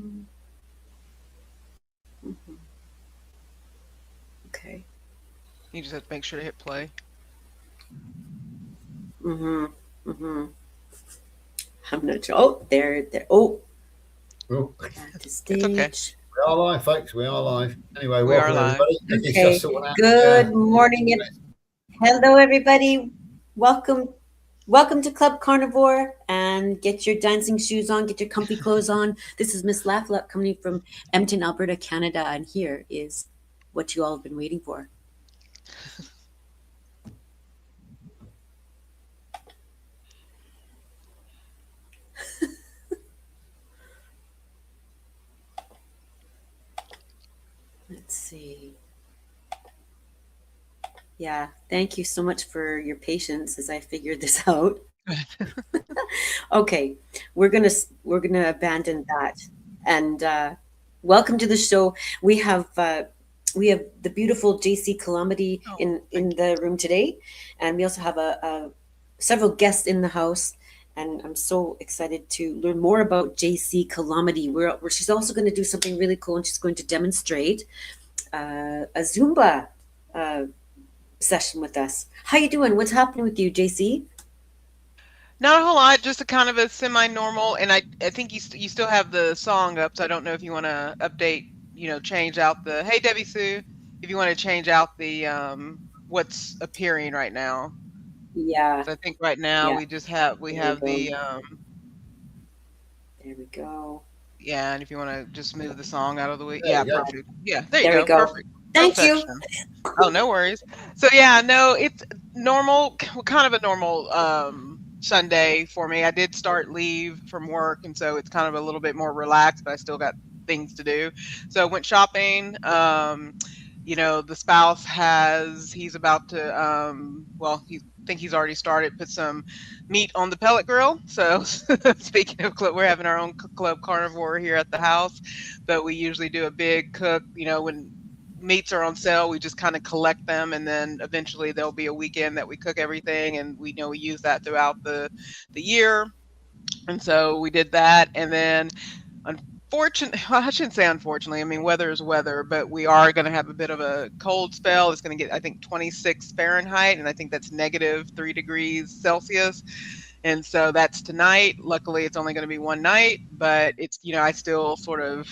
Mhm. Okay. You just have to make sure to hit play. Mm-hmm. Mm-hmm. I'm not sure. Oh, there. Oh, Oh, back to It's okay. stage. we are live, folks. We are live. Anyway, We are welcome live. everybody. Nikki's just Okay. sorting out Good the morning and internet. hello, everybody. Welcome. Welcome to Club Carnivore, and get your dancing shoes on, get your comfy clothes on. This is Miss Laughlap coming from Edmonton, Alberta, Canada, and here is what you all have been waiting for. Let's see. Yeah, thank you so much for your patience as I figured this out. Okay, we're gonna abandon that and welcome to the show. We have we have the beautiful JC Calamity Oh, in thank you. the room today, and we also have a several guests in the house. And I'm so excited to learn more about JC Calamity. She's also going to do something really cool, and she's going to demonstrate a Zumba uh, session with us. How you doing? What's happening with you, JC? Not a whole lot, just a kind of a semi-normal, and I think you still have the song up, so I don't know if you want to update, change out the Hey Debbie Sue, if you want to change out the what's appearing right now. Yeah, So I think right now yeah. we have There we go. the There we go. yeah, and if you want to just move the song out of the way, There yeah, we go. perfect. Yeah, there you There we go, go. perfect, Thank you. perfection. Oh, no worries. So yeah, no, it's normal, kind of a normal Sunday for me. I did start leave from work, and so it's kind of a little bit more relaxed, but I still got things to do. So went shopping. The spouse he's about to well, he think he's already started put some meat on the pellet grill. So speaking of club, we're having our own club carnivore here at the house, but we usually do a big cook, when meats are on sale, we just kind of collect them, and then eventually there'll be a weekend that we cook everything, and we use that throughout the year. And so we did that, and then unfortunately, well, I shouldn't say unfortunately. I mean, weather is weather, but we are going to have a bit of a cold spell. It's going to get, I think, 26 Fahrenheit, and I think that's -3 degrees Celsius. And so that's tonight. Luckily, it's only going to be one night, but it's, I still sort of,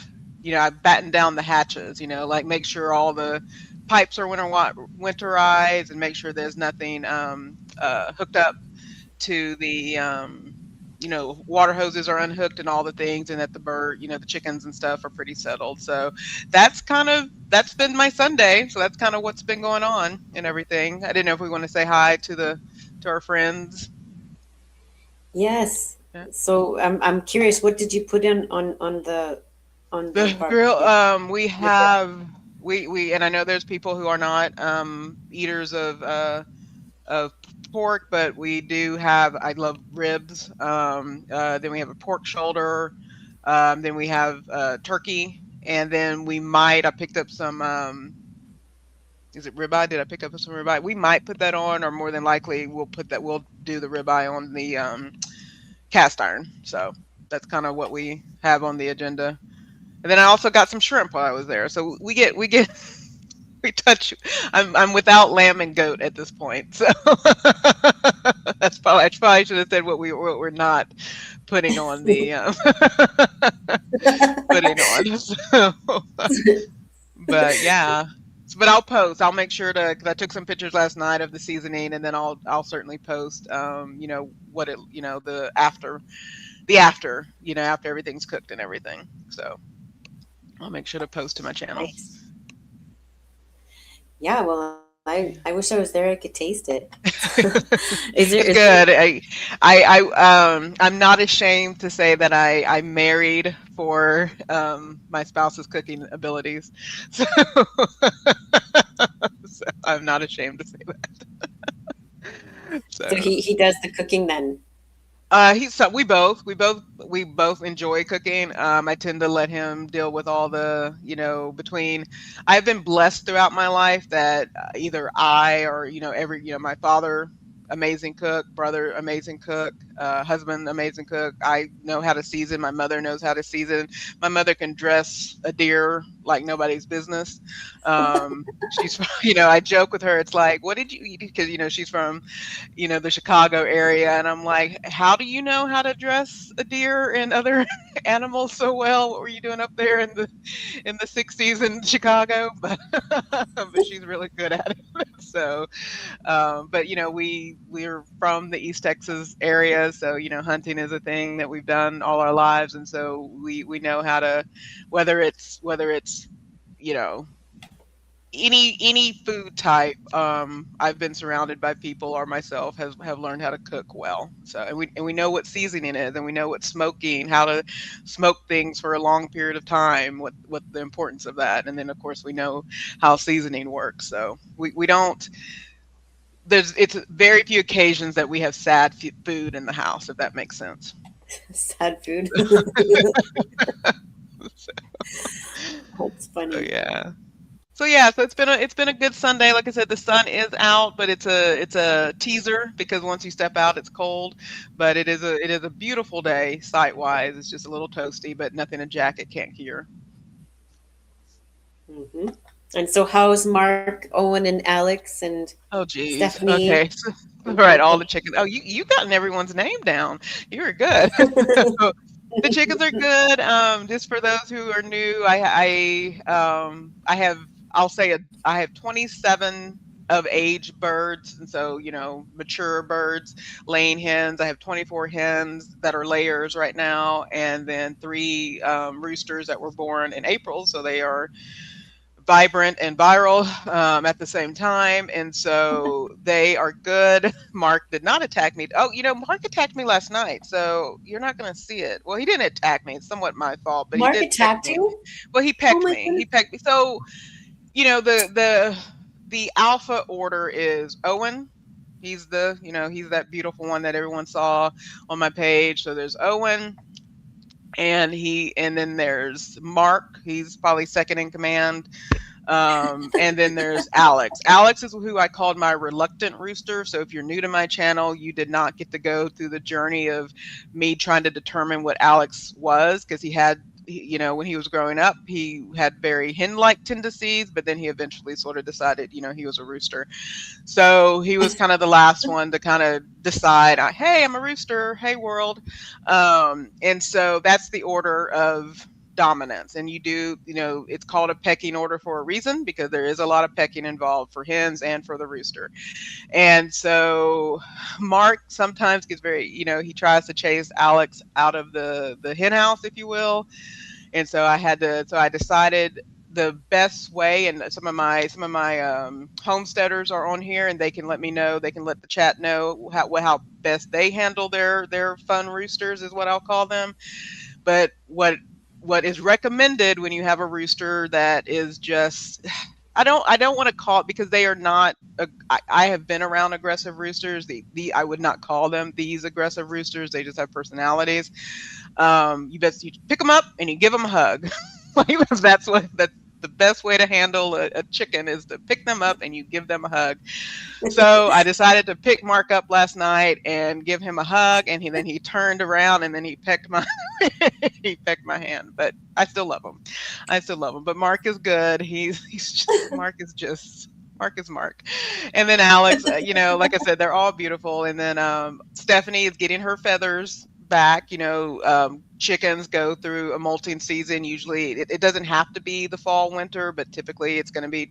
I batten down the hatches, like make sure all the pipes are winterized, and make sure there's nothing hooked up to the, water hoses are unhooked and all the things, and that the chickens and stuff are pretty settled. So that's been my Sunday. So that's kind of what's been going on and everything. I didn't know if we want to say hi to our friends. Yes. Yeah. So I'm curious. What did you put in on the The grill, barbecue? we The grill. have we and I know there's people who are not eaters of pork, but we do have, I love ribs. Then we have a pork shoulder. Then we have turkey, and then I picked up some. Is it ribeye? Did I pick up some ribeye? We might put that on, or more than likely we'll do the ribeye on the cast iron. So that's kind of what we have on the agenda. And then I also got some shrimp while I was there. So we get we touch. I'm without lamb and goat at this point. So I probably should have said what we're not putting on the putting on. So, but yeah. But I'll post. I'll make sure to, because I took some pictures last night of the seasoning, and then I'll certainly post. What it, after everything's cooked and everything. So I'll make sure to post to my channel. Nice. Yeah. Well, I wish I was there. I could taste it. Is there? It's good. I'm not ashamed to say that I married for my spouse's cooking abilities. So, so I'm not ashamed to say that. So So he does the cooking then. we both enjoy cooking. I tend to let him deal with all the, between. I've been blessed throughout my life that either I or, my father amazing cook, brother, amazing cook, husband, amazing cook. I know how to season. My mother knows how to season. My mother can dress a deer like nobody's business. She's, I joke with her. It's like, what did you eat? Because, she's from, the Chicago area. And I'm like, how do you know how to dress a deer and other animals so well? What were you doing up there in the 60s in Chicago? But she's really good at it. So, but we're from the East Texas area, so hunting is a thing that we've done all our lives, and so we know how to, whether it's you know any food type. I've been surrounded by people or myself have learned how to cook well. So and we know what seasoning is, and we know what smoking, how to smoke things for a long period of time, what the importance of that, and then of course we know how seasoning works. So we don't it's very few occasions that we have sad food in the house, if that makes sense. Sad food. That's So funny. yeah. So it's been a good Sunday. Like I said, the sun is out, but it's a teaser because once you step out, it's cold. But it is a beautiful day sight wise. It's just a little toasty, but nothing a jacket can't cure. Hmm. And so, how's Mark, Owen, and Alex and Oh geez. Stephanie? Okay. All right, all the chickens. Oh, you gotten everyone's name down. You were good. So, the chickens are good. Just for those who are new, I have, I'll say I have 27 of age birds, and so mature birds, laying hens. I have 24 hens that are layers right now, and then three roosters that were born in April, so they are vibrant and viral at the same time. And so they are good. Mark did not attack me. Oh, Mark attacked me last night. So you're not going to see it. Well, he didn't attack me. It's somewhat my fault, but he Mark did peck attacked me. you? Well, he Oh pecked my me. goodness. He pecked me. So, the alpha order is Owen. He's that beautiful one that everyone saw on my page. So there's Owen, and then there's Mark. He's probably second in command. And then there's Alex. Alex is who I called my reluctant rooster. So if you're new to my channel, you did not get to go through the journey of me trying to determine what Alex was, because when he was growing up, he had very hen-like tendencies, but then he eventually sort of decided, he was a rooster. So he was kind of the last one to kind of decide, hey, I'm a rooster. Hey, world. And so that's the order of dominance. And it's called a pecking order for a reason, because there is a lot of pecking involved for hens and for the rooster. And so Mark sometimes gets he tries to chase Alex out of the hen house, if you will. And so I decided the best way, and some of my homesteaders are on here, and they can let me know, they can let the chat know how best they handle their fun roosters, is what I'll call them. But what is recommended when you have a rooster that is just, I don't want to call it, because they are not I have been around aggressive roosters. The I would not call them these aggressive roosters. They just have personalities. You pick them up and you give them a hug. Like, that's the best way to handle a chicken, is to pick them up and you give them a hug. So I decided to pick Mark up last night and give him a hug, and then he turned around and then he pecked my he pecked my hand. But I still love him. I still love him. But Mark is good. Mark is Mark. And then Alex, like I said, they're all beautiful. And then Stephanie is getting her feathers back. Chickens go through a molting season. Usually it doesn't have to be the fall, winter, but typically it's going to be,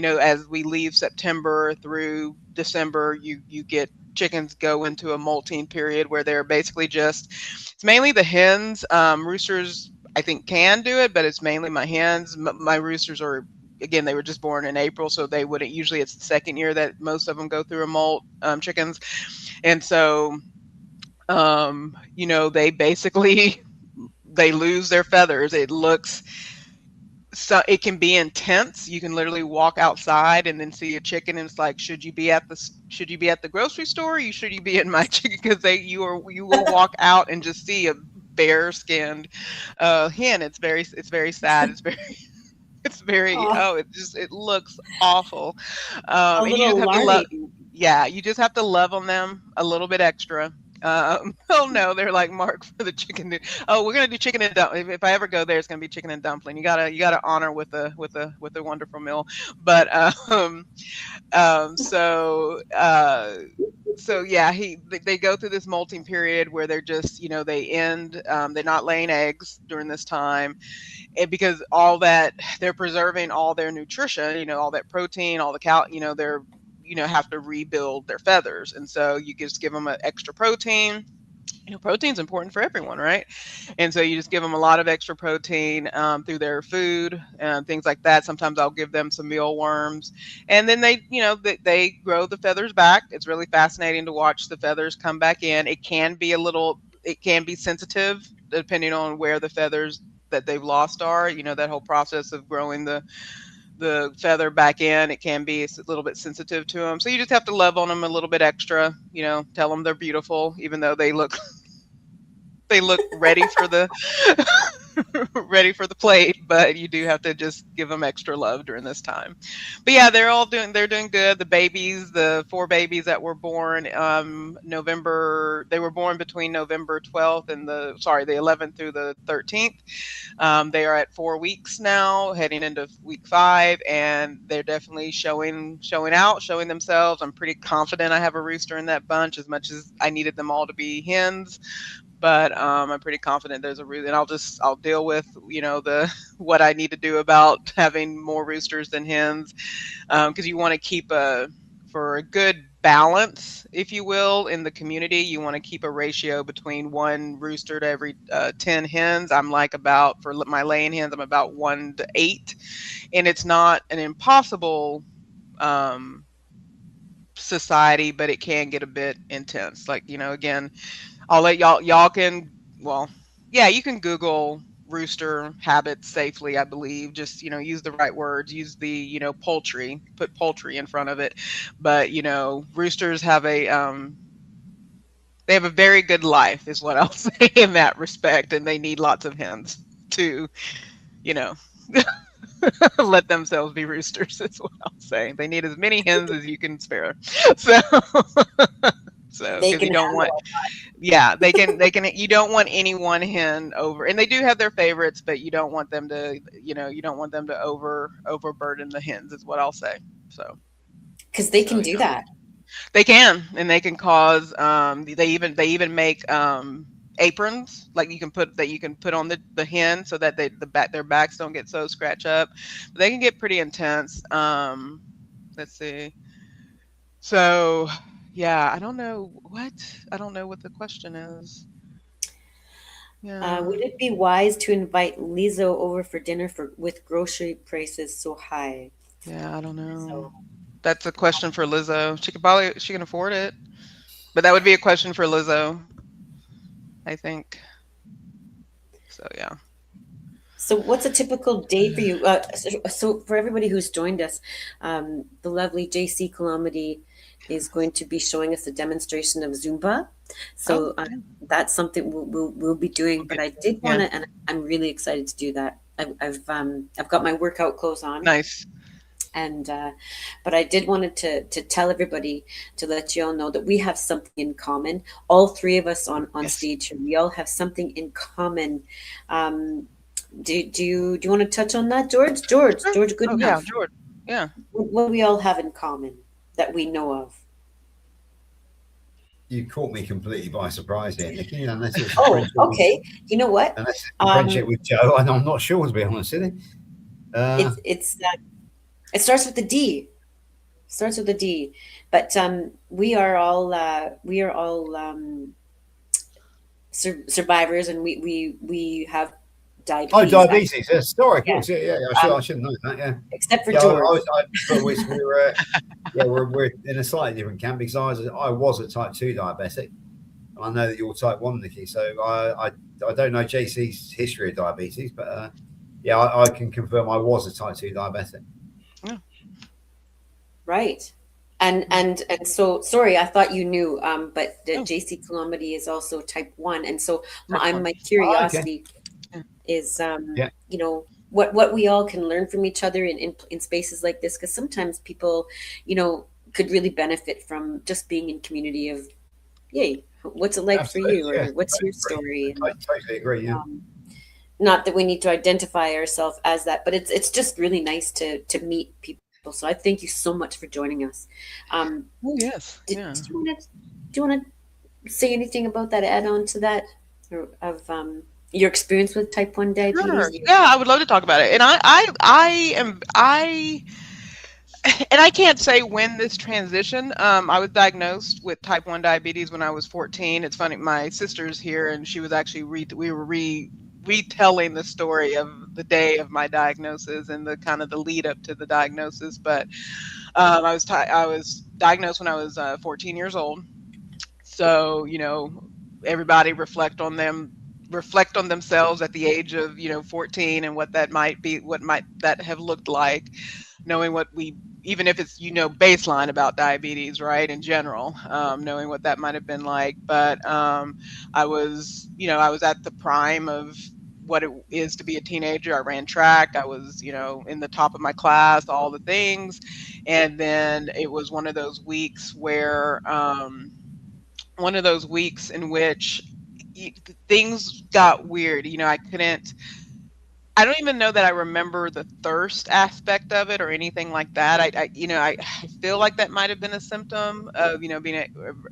as we leave September through December, you get chickens go into a molting period where they're basically it's mainly the hens. Roosters, I think, can do it, but it's mainly my hens. My roosters are, again, they were just born in April, so they wouldn't, usually it's the second year that most of them go through a molt, chickens. And so, they basically, they lose their feathers. It can be intense. You can literally walk outside and then see a chicken, and it's like, should you be at the grocery store? Or should you be in my chicken? Because you will walk out and just see a bare skinned hen. It's very sad. It's very Oh, it looks awful. a And you just little have to love. alarming. Yeah, you just have to love on them a little bit extra. Oh no, they're like Mark for the chicken. Oh, we're gonna do chicken and dumpling. If I ever go there, it's gonna be chicken and dumpling. You gotta honor with a wonderful meal. But um, so uh, so yeah, they go through this molting period where they're just they end they're not laying eggs during this time, and because all that they're preserving all their nutrition, all that protein, all the they're have to rebuild their feathers, and so you just give them an extra protein. Protein's important for everyone, right? And so you just give them a lot of extra protein through their food and things like that. Sometimes I'll give them some mealworms, and then they grow the feathers back. It's really fascinating to watch the feathers come back in. It can be sensitive depending on where the feathers that they've lost are. That whole process of growing the feather back in, it can be a little bit sensitive to them. So you just have to love on them a little bit extra. Tell them they're beautiful, even though they look ready for the ready for the plate, but you do have to just give them extra love during this time. But yeah, they're doing good. The 4 babies that were born they were born between November 12th and the 11th through the 13th. They are at 4 weeks now, heading into week 5, and they're definitely showing themselves. I'm pretty confident I have a rooster in that bunch, as much as I needed them all to be hens. But I'm pretty confident there's a reason. I'll deal with the what I need to do about having more roosters than hens, because you want to keep for a good balance, if you will, in the community. You want to keep a ratio between 1 rooster to every 10 hens. For my laying hens, I'm about 1 to 8, and it's not an impossible society, but it can get a bit intense. Again, I'll let y'all can, well, yeah, you can Google rooster habits safely, I believe. Just, use the right words, use the, poultry, put poultry in front of it. But, roosters they have a very good life, is what I'll say in that respect. And they need lots of hens to, you know, let themselves be roosters, is what I'll say. They need as many hens as you can spare. So, They because you can don't want, handle. yeah, you don't want any one hen over, and they do have their favorites, but you don't want them to, overburden the hens, is what I'll say. So, Because they so can do yeah, that. they can, and they can cause, they even make, aprons, like you can put on the hen, so that their backs don't get so scratch up. But they can get pretty intense. Let's see. So, yeah, I don't know what the question is. Yeah. Would it be wise to invite Lizzo over for dinner with grocery prices so high? Yeah, I don't know. So, That's a question for Lizzo. She can afford it, but that would be a question for Lizzo, I think. So yeah. so what's a typical day for you? So for everybody who's joined us, the lovely JC Calamity is going to be showing us a demonstration of Zumba. Oh, So yeah. that's something we'll be doing. We'll But get I did want yeah. to, and I'm really excited to do that. I've got my workout clothes on, Nice. and but I did wanted to tell everybody, to let you all know that we have something in common. All 3 of us on Yes. stage here, we all have something in common. Um, do you want to touch on that, George? George, Sure. George, good Oh yeah, enough. George. Yeah. What do we all have in common that we know of? You caught me completely by surprise here, Nikki. Unless it's a Oh, friendship, okay. You know what? unless it's a friendship Um, with Joe, and I'm not sure, to be honest with you. it starts with the D. Starts with a D. But we are all survivors, and we have Oh, diabetes. diabetes. Yeah, sorry, of Yeah. course. Yeah. Um, I should know that. Yeah. except for Yeah. George. But we're in a slightly different camp, because I was a type 2 diabetic. I know that you're type 1, Nikki. So I don't know JC's history of diabetes, but yeah, I can confirm I was a type 2 diabetic. Yeah. Right. And so sorry, I thought you knew. But the Oh, JC Calamity is also type 1, and so type one. my Oh, okay. curiosity Yeah. is, Yeah. what we all can learn from each other in spaces like this, because sometimes people, you know could really benefit from just being in community of, yay, what's it like for Absolutely, you, yeah. or what's your I agree. story? I And totally agree. Yeah. um, not that we need to identify ourselves as that, but it's just really nice to meet people. So I thank you so much for joining us. Um, Oh, yes. did, Yeah. do you want to say anything about that, add on to that, or of your experience with type 1 Sure. diabetes? Yeah, I would love to talk about it. And and I can't say when this transition. I was diagnosed with type 1 diabetes when I was 14. It's funny, my sister's here, and she was actually we were retelling the story of the day of my diagnosis and the kind of the lead up to the diagnosis. But I was diagnosed when I was 14 years old. So, everybody reflect on themselves at the age of 14, and what that might be, what might that have looked like, knowing what we, even if it's baseline about diabetes, right, in general, knowing what that might have been like. But I was at the prime of what it is to be a teenager. I ran track. I was in the top of my class, all the things. And then it was one of those weeks in which things got weird. I don't even know that I remember the thirst aspect of it or anything like that. I feel like that might have been a symptom of, being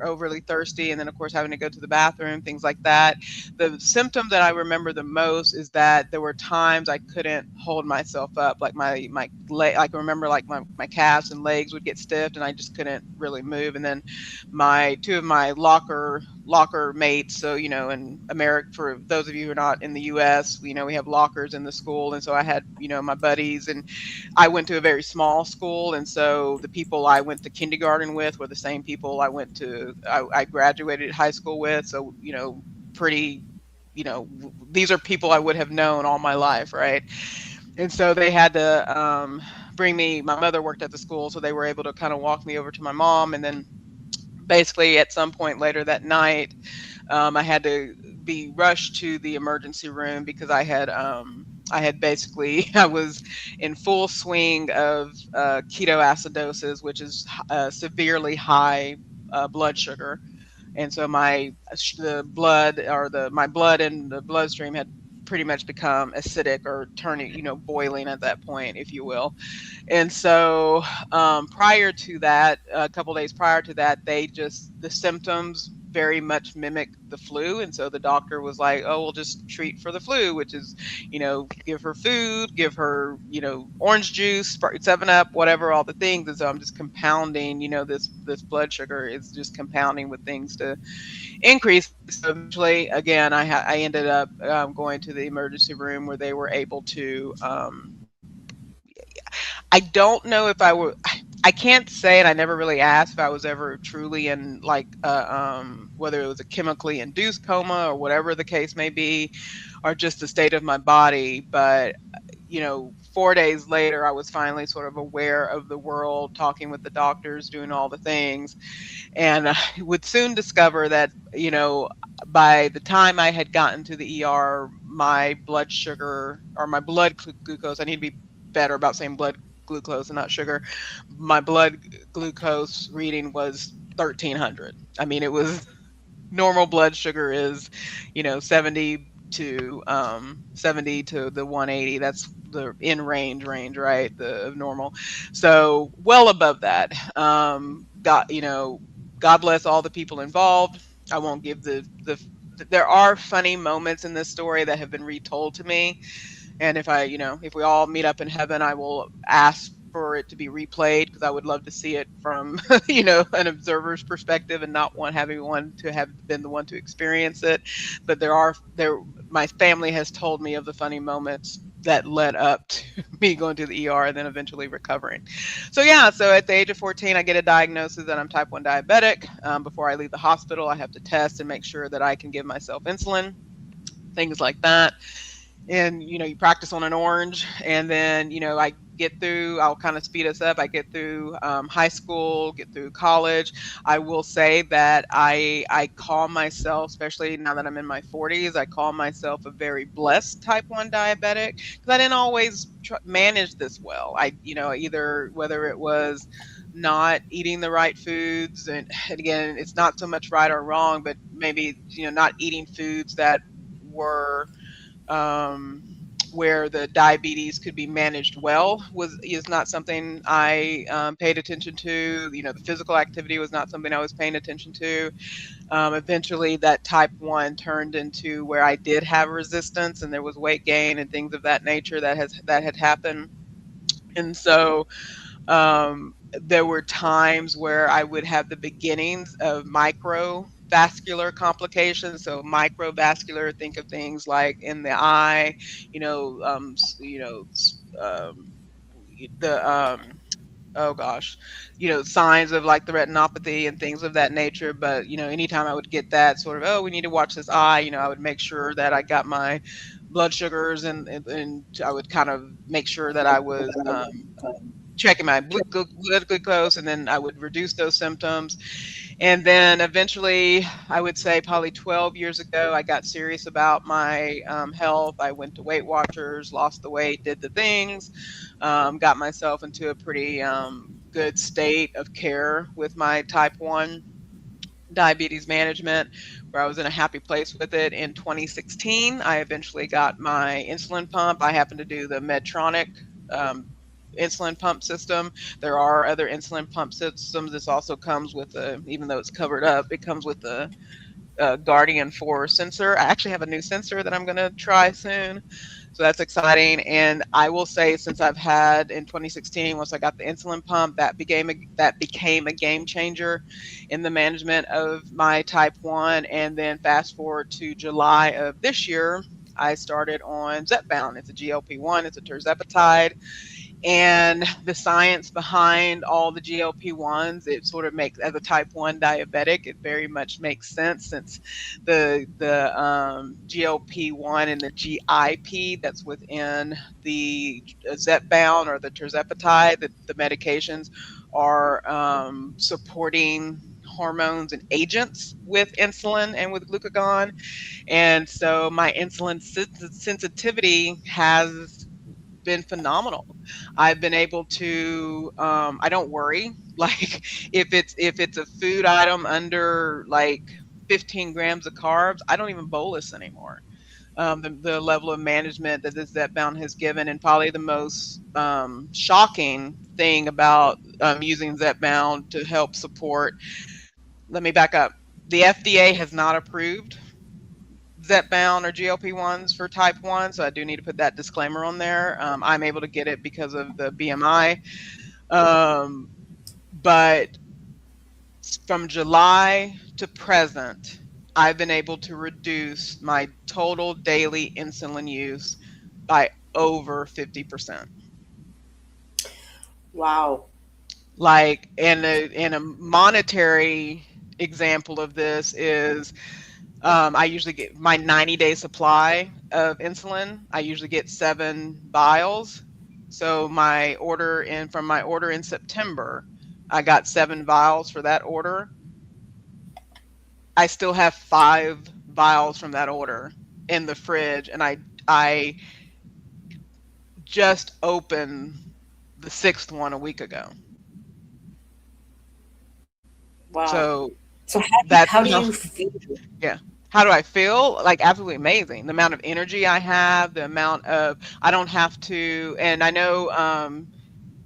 overly thirsty, and then of course having to go to the bathroom, things like that. The symptom that I remember the most is that there were times I couldn't hold myself up, like my leg, like I remember like my calves and legs would get stiff, and I just couldn't really move. And then my two of my locker mates. So, in America, for those of you who are not in the US, we have lockers in the school. And so I had, my buddies, and I went to a very small school. And so the people I went to kindergarten with were the same people I graduated high school with. So, pretty, these are people I would have known all my life. Right. And so they had to bring me, my mother worked at the school, so they were able to kind of walk me over to my mom. And then basically at some point later that night, I had to be rushed to the emergency room because I had basically I was in full swing of ketoacidosis, which is severely high blood sugar. And so the blood, or my blood in the bloodstream had pretty much become acidic, or turning, boiling at that point, if you will. And so, prior to that, a couple days prior to that, the symptoms very much mimic the flu. And so the doctor was like, oh, we'll just treat for the flu, which is, give her food, give her, orange juice, 7 Up, whatever, all the things. And so I'm just compounding, this blood sugar is just compounding with things to increase. So eventually, again, I ended up going to the emergency room, where they were able to, I don't know if I can't say, and I never really asked if I was ever truly in, like, whether it was a chemically induced coma or whatever the case may be, or just the state of my body. But 4 days later, I was finally sort of aware of the world, talking with the doctors, doing all the things, and I would soon discover that, by the time I had gotten to the ER, my blood sugar, or my blood glucose, I need to be better about saying blood glucose and not sugar. My blood glucose reading was 1300. I mean, it was, normal blood sugar is, 70 to the 180. That's the in range, right? The of normal. So well above that. God bless all the people involved. I won't give there are funny moments in this story that have been retold to me. And if we all meet up in heaven, I will ask for it to be replayed, because I would love to see it from, an observer's perspective, and not want everyone to have been the one to experience it. But my family has told me of the funny moments that led up to me going to the ER and then eventually recovering. So yeah, so at the age of 14, I get a diagnosis that I'm type 1 diabetic. Before I leave the hospital, I have to test and make sure that I can give myself insulin, things like that. And you practice on an orange. And then I'll kind of speed us up. I get through high school, get through college. I will say that I call myself, especially now that I'm in my 40s, I call myself a very blessed type 1 diabetic, because I didn't always manage this well. Either whether it was not eating the right foods. And again, it's not so much right or wrong, but maybe, not eating foods that were, um, where the diabetes could be managed well is not something I paid attention to. The physical activity was not something I was paying attention to. Eventually, that type 1 turned into where I did have resistance, and there was weight gain and things of that nature that had happened. And so, there were times where I would have the beginnings of microvascular complications. So microvascular, think of things like in the eye, you know, the oh gosh, signs of like the retinopathy and things of that nature. But anytime I would get that sort of, oh, we need to watch this eye, I would make sure that I got my blood sugars, and I would kind of make sure that I was checking my blood glucose, and then I would reduce those symptoms. And then eventually, I would say probably 12 years ago, I got serious about my health. I went to Weight Watchers, lost the weight, did the things, got myself into a pretty good state of care with my type 1 diabetes management, where I was in a happy place with it. In 2016, I eventually got my insulin pump. I happened to do the Medtronic insulin pump system. There are other insulin pump systems. This also comes with even though it's covered up, it comes with the Guardian 4 sensor. I actually have a new sensor that I'm going to try soon. So that's exciting. And I will say, since I've had in 2016, once I got the insulin pump, that became a game changer in the management of my type 1. And then fast forward to July of this year, I started on Zepbound. It's a GLP-1, it's a tirzepatide. And the science behind all the GLP-1s, it sort of makes, as a type 1 diabetic, it very much makes sense, since the GLP-1 and the GIP that's within the Zepbound or the tirzepatide, the medications are supporting hormones and agents with insulin and with glucagon. And so my insulin sensitivity has been phenomenal. I've been able to I don't worry like if it's a food item under like 15 grams of carbs, I don't even bolus anymore. The level of management that this Zepbound has given, and probably the most shocking thing about using Zepbound to help support. Let me back up. The FDA has not approved Zepbound or GLP-1s for type 1, so I do need to put that disclaimer on there. I'm able to get it because of the BMI. But from July to present, I've been able to reduce my total daily insulin use by over 50%. Wow. Like, and a monetary example of this is, I usually get my 90-day supply of insulin. I usually get 7 vials. So from my order in September, I got 7 vials for that order. I still have 5 vials from that order in the fridge, and I just opened the 6th one a week ago. Wow. So how do you feel? Yeah. How do I feel? Like, absolutely amazing. The amount of energy I have, the amount of, I don't have to, and I know,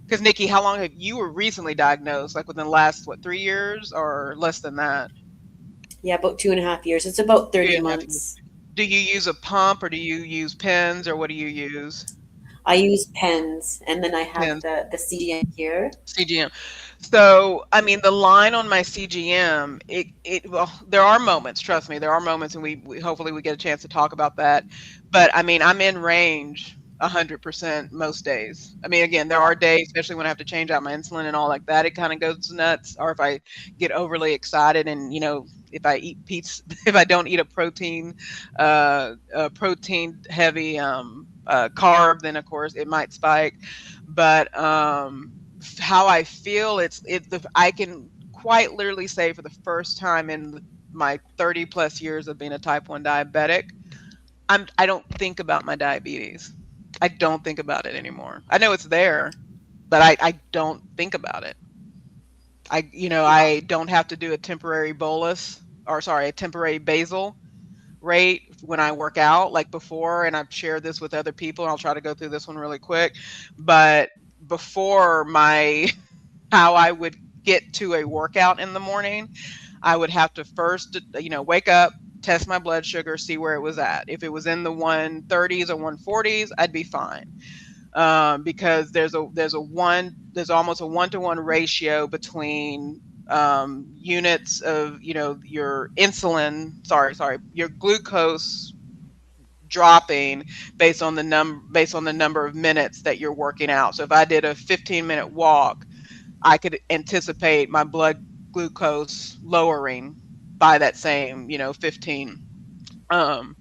because Nikki, how long have you were recently diagnosed? Like within the last, 3 years or less than that? Yeah, about 2.5 years. It's about 30 2.5 months. Do you use a pump, or do you use pens, or what do you use? I use pens, and then I have Pens. the CGM here. CGM. So, I mean, the line on my CGM, well, there are moments, trust me, there are moments, and we hopefully we get a chance to talk about that. But I mean, I'm in range 100% most days. I mean, again, there are days, especially when I have to change out my insulin and all like that, it kind of goes nuts. Or if I get overly excited, and if I eat pizza, if I don't eat a protein heavy carb, then of course it might spike. But how I feel, I can quite literally say, for the first time in my 30 plus years of being a type 1 diabetic, I don't think about my diabetes. I don't think about it anymore. I know it's there, but I don't think about it. I don't have to do a temporary bolus, or sorry, a temporary basal rate when I work out like before. And I've shared this with other people. And I'll try to go through this one really quick. But before, my how I would get to a workout in the morning, I would have to first, wake up, test my blood sugar, see where it was at. If it was in the 130s or 140s, I'd be fine. Because there's almost a 1-to-1 ratio between units of your insulin, your glucose dropping based on the number of minutes that you're working out. So if I did a 15-minute walk, I could anticipate my blood glucose lowering by that same um,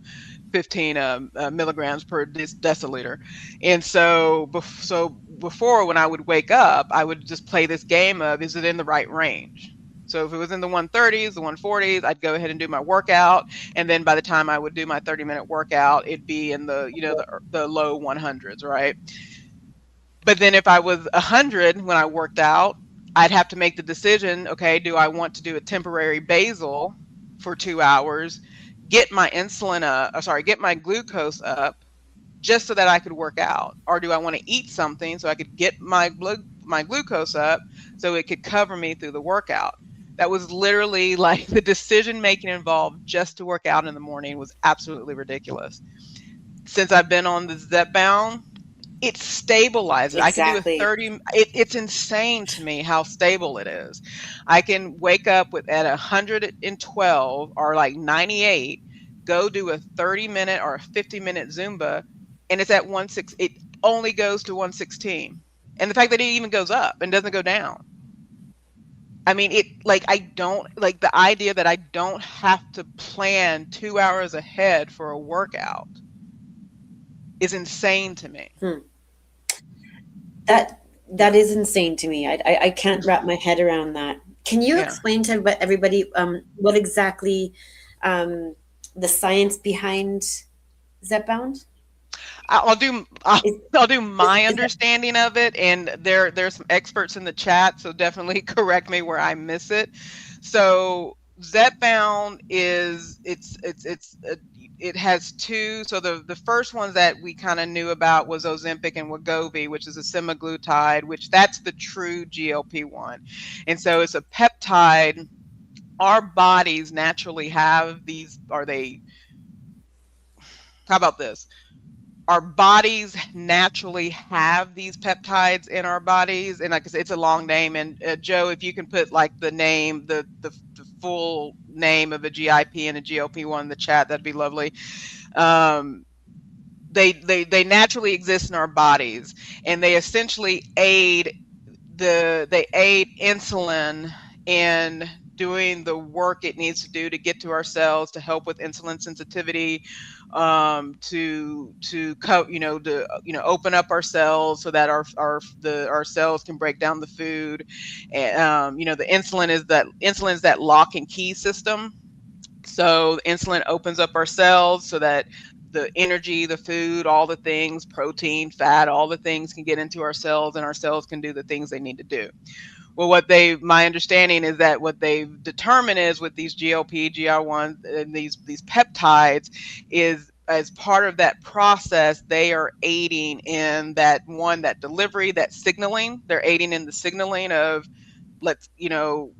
15 milligrams per deciliter. And so before, when I would wake up, I would just play this game of, is it in the right range? So if it was in the 130s, the 140s, I'd go ahead and do my workout. And then by the time I would do my 30-minute workout, it'd be in the low 100s, right? But then if I was 100 when I worked out, I'd have to make the decision, okay, do I want to do a temporary basal for 2 hours, get my get my glucose up just so that I could work out? Or do I want to eat something so I could get my glucose up so it could cover me through the workout? That was literally like the decision making involved just to work out in the morning was absolutely ridiculous. Since I've been on the Zepbound, it stabilizes. I can do a Exactly. 30. It's insane to me how stable it is. I can wake up at 112 or like 98, go do a 30-minute or a 50-minute Zumba, and it's at 16. It only goes to 116, and the fact that it even goes up and doesn't go down. I mean, I don't like the idea that I don't have to plan 2 hours ahead for a workout is insane to me. That is insane to me. I can't wrap my head around that. Can you Yeah. explain to everybody what exactly the science behind Zepbound? I'll do my Is that understanding of it, and there's some experts in the chat, so definitely correct me where I miss it. So Zepbound it has two. So the first ones that we kind of knew about was Ozempic and Wegovy, which is a semaglutide, which that's the true GLP-1, and so it's a peptide. Our bodies naturally have these. How about this? Our bodies naturally have these peptides in our bodies, and like I said, it's a long name. And Joe, if you can put like the name, the full name of a GIP and a GLP-1 in the chat, that'd be lovely. They naturally exist in our bodies, and they essentially aid insulin in doing the work it needs to do to get to our cells, to help with insulin sensitivity, to open up our cells so that our cells can break down the food. And the insulin is that lock and key system. So insulin opens up our cells so that the energy, the food, all the things, protein, fat, all the things can get into our cells, and our cells can do the things they need to do. Well, my understanding is that what they've determined is with these GLP, GI1, and these peptides is, as part of that process, they are aiding in that delivery, that signaling. They're aiding in the signaling of,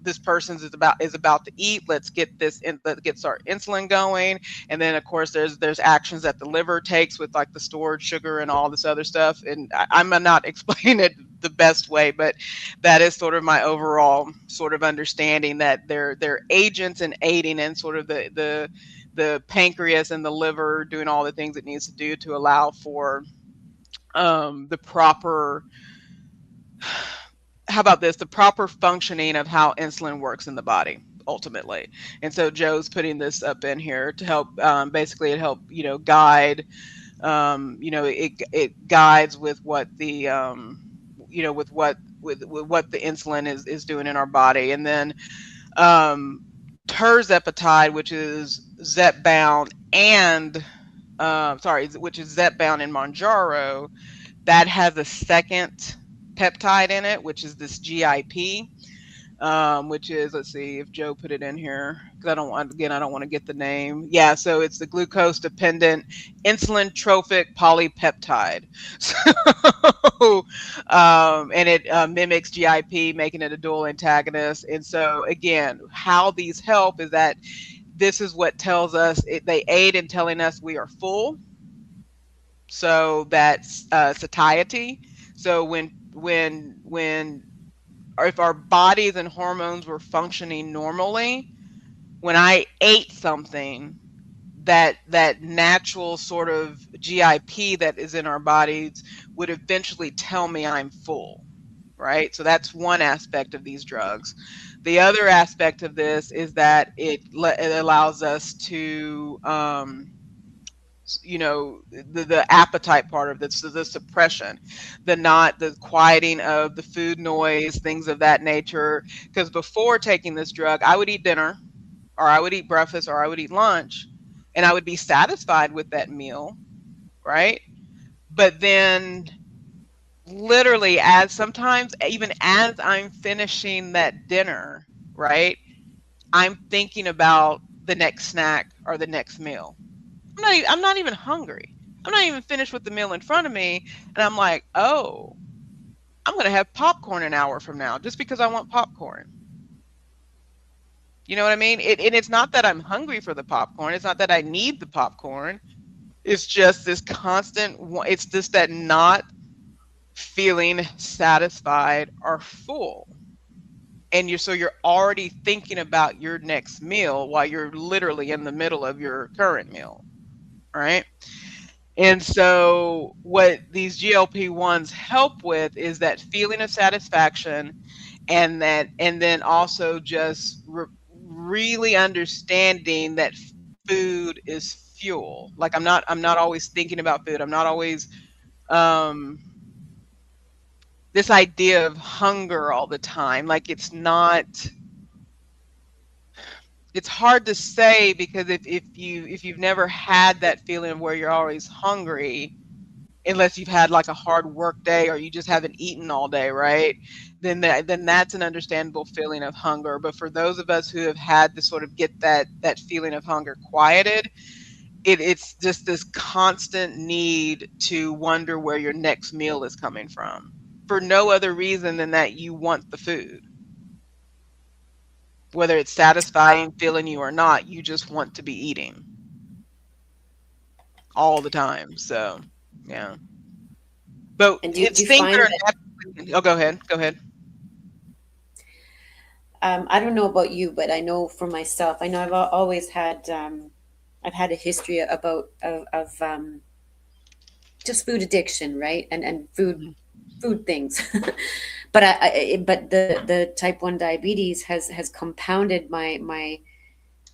this person is about to eat. Let's get our insulin going. And then of course there's actions that the liver takes with like the stored sugar and all this other stuff. And I'm not explaining it the best way, but that is sort of my overall sort of understanding, that they're agents and aiding in sort of the pancreas and the liver doing all the things it needs to do to allow for the proper the proper functioning of how insulin works in the body ultimately. And so Joe's putting this up in here to help, basically it help, guide, it guides with what the, with what the insulin is doing in our body. And then tirzepatide, which is Zepbound which is Zepbound and Mounjaro, that has a second peptide in it, which is this GIP. which is, let's see if Joe put it in here, because I don't want to get the name. Yeah, so it's the glucose dependent insulin trophic polypeptide. So, and it mimics GIP, making it a dual antagonist. And so, again, how these help is that this is what tells us they aid in telling us we are full. So that's satiety. So when or if our bodies and hormones were functioning normally, when I ate something, that natural sort of GIP that is in our bodies would eventually tell me I'm full, right? So that's one aspect of these drugs. The other aspect of this is that it allows us to the appetite part of this, so the suppression, the quieting of the food noise, things of that nature. Because before taking this drug, I would eat dinner, or I would eat breakfast, or I would eat lunch, and I would be satisfied with that meal, right? But then literally, as sometimes even as I'm finishing that dinner, right, I'm thinking about the next snack or the next meal. I'm not even hungry. I'm not even finished with the meal in front of me. And I'm like, oh, I'm going to have popcorn an hour from now just because I want popcorn. You know what I mean? And it's not that I'm hungry for the popcorn. It's not that I need the popcorn. It's just this constant, it's just that not feeling satisfied or full. And so you're already thinking about your next meal while you're literally in the middle of your current meal. Right. And so what these GLP-1s help with is that feeling of satisfaction, and then also just really understanding that food is fuel. Like I'm not always thinking about food. I'm not always um this idea of hunger all the time. Like it's hard to say, because if you've never had that feeling of where you're always hungry, unless you've had like a hard work day or you just haven't eaten all day, right? Then that's an understandable feeling of hunger. But for those of us who have had to sort of get that feeling of hunger quieted, it's just this constant need to wonder where your next meal is coming from, for no other reason than that you want the food. Whether it's satisfying, filling you or not, you just want to be eating all the time. So, yeah. But And do it's you things that find are that naturally. Oh, go ahead. Go ahead. I don't know about you, but I know for myself, I know always had I've had a history of just food addiction, right? And food things. But but the type 1 diabetes has compounded my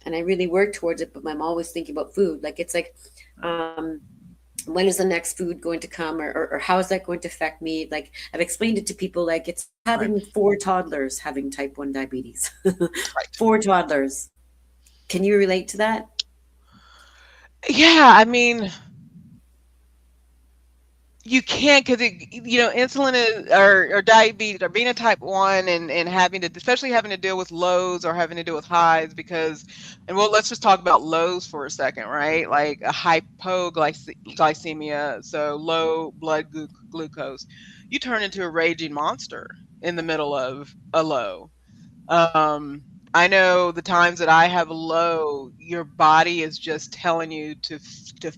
and I really work towards it, but I'm always thinking about food. Like it's like when is the next food going to come, or how is that going to affect me? Like I've explained it to people, like it's Right. having 4 toddlers having type 1 diabetes. Right. 4 toddlers. Can you relate to that? Yeah, I mean, you can't, because insulin is, or diabetes, or being a type 1, and having to, especially having to deal with lows or having to deal with highs, because, and well, let's just talk about lows for a second, right? Like a hypoglycemia, so low blood glucose, you turn into a raging monster in the middle of a low. Um, I know the times that I have a low, your body is just telling you to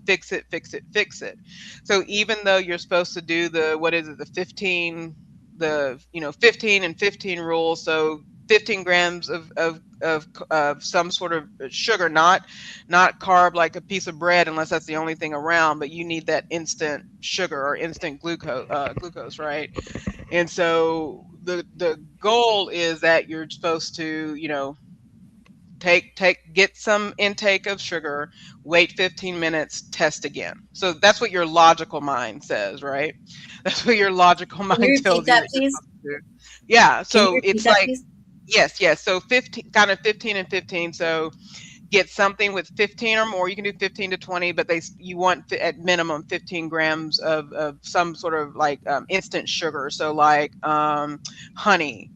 fix it, fix it, fix it. So even though you're supposed to do the, what is it, the 15, 15 and 15 rule, so 15 grams of some sort of sugar, not carb like a piece of bread, unless that's the only thing around, but you need that instant sugar or instant glucose, right? And so the goal is that you're supposed to, get some intake of sugar, wait 15 minutes, test again. So that's what your logical mind says, right? That's what your logical Can you mind repeat tells you that, that you're please? supposed to do. Yeah, Can you so repeat it's that, like, please? yes, yes. So 15, kind of 15 and 15. So get something with 15 or more. You can do 15 to 20, but you want at minimum 15 grams of some sort of like instant sugar. So like honey,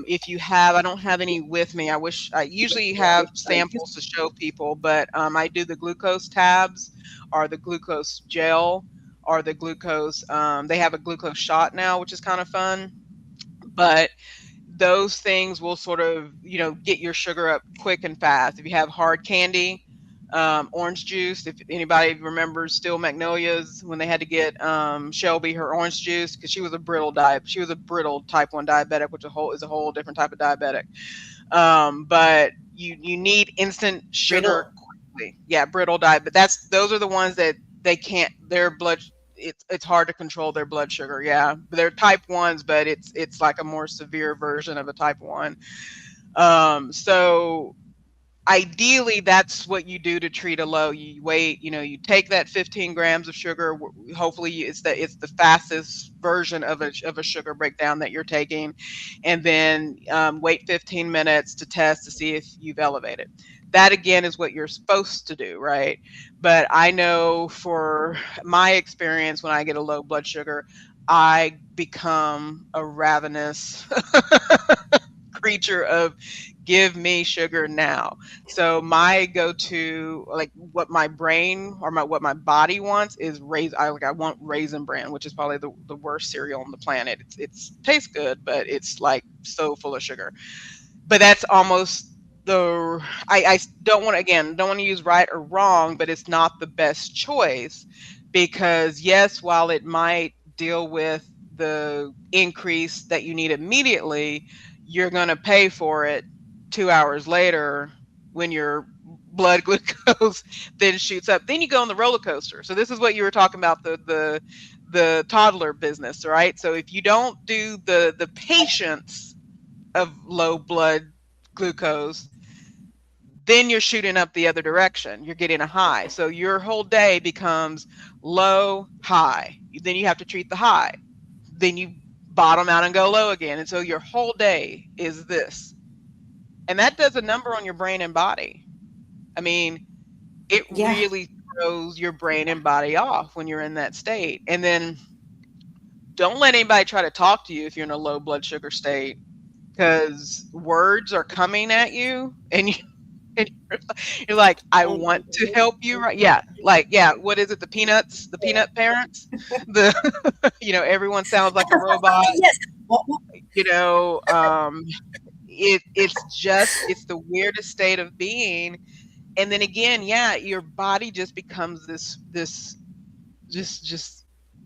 If you have, I don't have any with me. I wish I usually have samples to show people, but I do the glucose tabs or the glucose gel or the glucose. They have a glucose shot now, which is kind of fun. But those things will sort of, get your sugar up quick and fast. If you have hard candy, orange juice, if anybody remembers Still Magnolias when they had to get Shelby her orange juice because she was a brittle type 1 diabetic, which is a whole different type of diabetic. But you need instant sugar Brittle. quickly. Yeah, brittle diet. But those are the ones that they can't. Their blood. It's hard to control their blood sugar. Yeah, they're type 1s, but it's like a more severe version of a type 1. So ideally that's what you do to treat a low. You wait, you take that 15 grams of sugar. Hopefully it's the fastest version of a sugar breakdown that you're taking, and then wait 15 minutes to test to see if you've elevated. That again is what you're supposed to do, right? But I know for my experience, when I get a low blood sugar, I become a ravenous creature of give me sugar now. So my go-to, like what my brain or what my body wants is I want Raisin Bran, which is probably the worst cereal on the planet. It's tastes good, but it's like so full of sugar. But that's almost I don't want to use right or wrong, but it's not the best choice because yes, while it might deal with the increase that you need immediately, you're going to pay for it 2 hours later when your blood glucose then shoots up. Then you go on the roller coaster. So this is what you were talking about, the toddler business, right? So if you don't do the patience of low blood glucose, then you're shooting up the other direction. You're getting a high. So your whole day becomes low, high. Then you have to treat the high. Then you bottom out and go low again. And so your whole day is this. And that does a number on your brain and body. I mean, it Yeah. really throws your brain and body off when you're in that state. And then don't let anybody try to talk to you if you're in a low blood sugar state, because words are coming at you and and you're like, I want to help you, right? Yeah, like, yeah, what is it? The peanuts, the peanut parents, the everyone sounds like a robot. Yes. You know, it's the weirdest state of being. And then again, yeah, your body just becomes just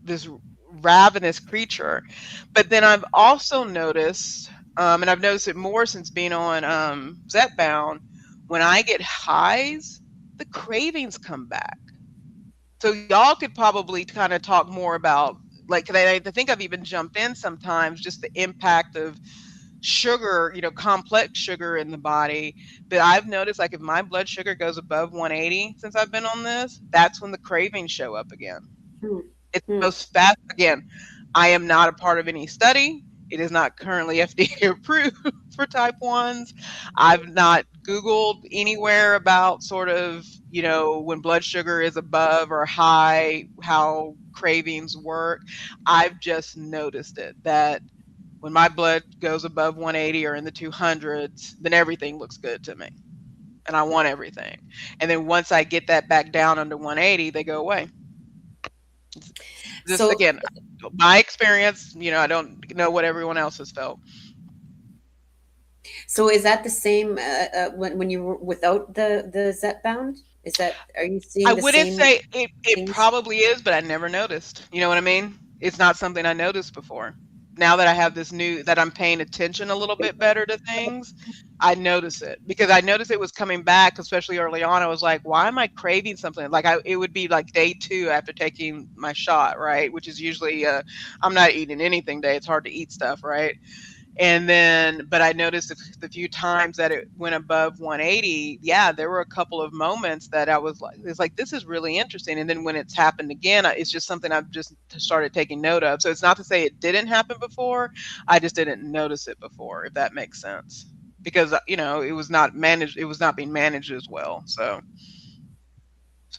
this ravenous creature. But then I've also noticed, and I've noticed it more since being on Zepbound, when I get highs, the cravings come back. So y'all could probably kind of talk more about, like, 'cause I think I've even jumped in sometimes, just the impact of sugar, complex sugar in the body. But I've noticed, like, if my blood sugar goes above 180 since I've been on this, that's when the cravings show up again. Hmm. It's Hmm. most fast. Again, I am not a part of any study. It is not currently FDA approved for type 1s. I've not Googled anywhere about sort of, when blood sugar is above or high, how cravings work. I've just noticed it that when my blood goes above 180 or in the 200s, then everything looks good to me. And I want everything. And then once I get that back down under 180, they go away. Just So again, my experience, I don't know what everyone else has felt. So is that the same when you were without the Zepbound? Are you I seeing the wouldn't same say it things? probably is, but I never noticed. You know what I mean? It's not something I noticed before. Now that I have this that I'm paying attention a little bit better to things, I notice it because I noticed it was coming back, especially early on. I was like, why am I craving something? Like it would be like day 2 after taking my shot, right? Which is usually, I'm not eating anything day. It's hard to eat stuff, right? And then, but I noticed the few times that it went above 180, yeah, there were a couple of moments that I was like, it's like, this is really interesting. And then when it's happened again, it's just something I've just started taking note of. So it's not to say it didn't happen before. I just didn't notice it before, if that makes sense. Because, it was not managed, it was not being managed as well. So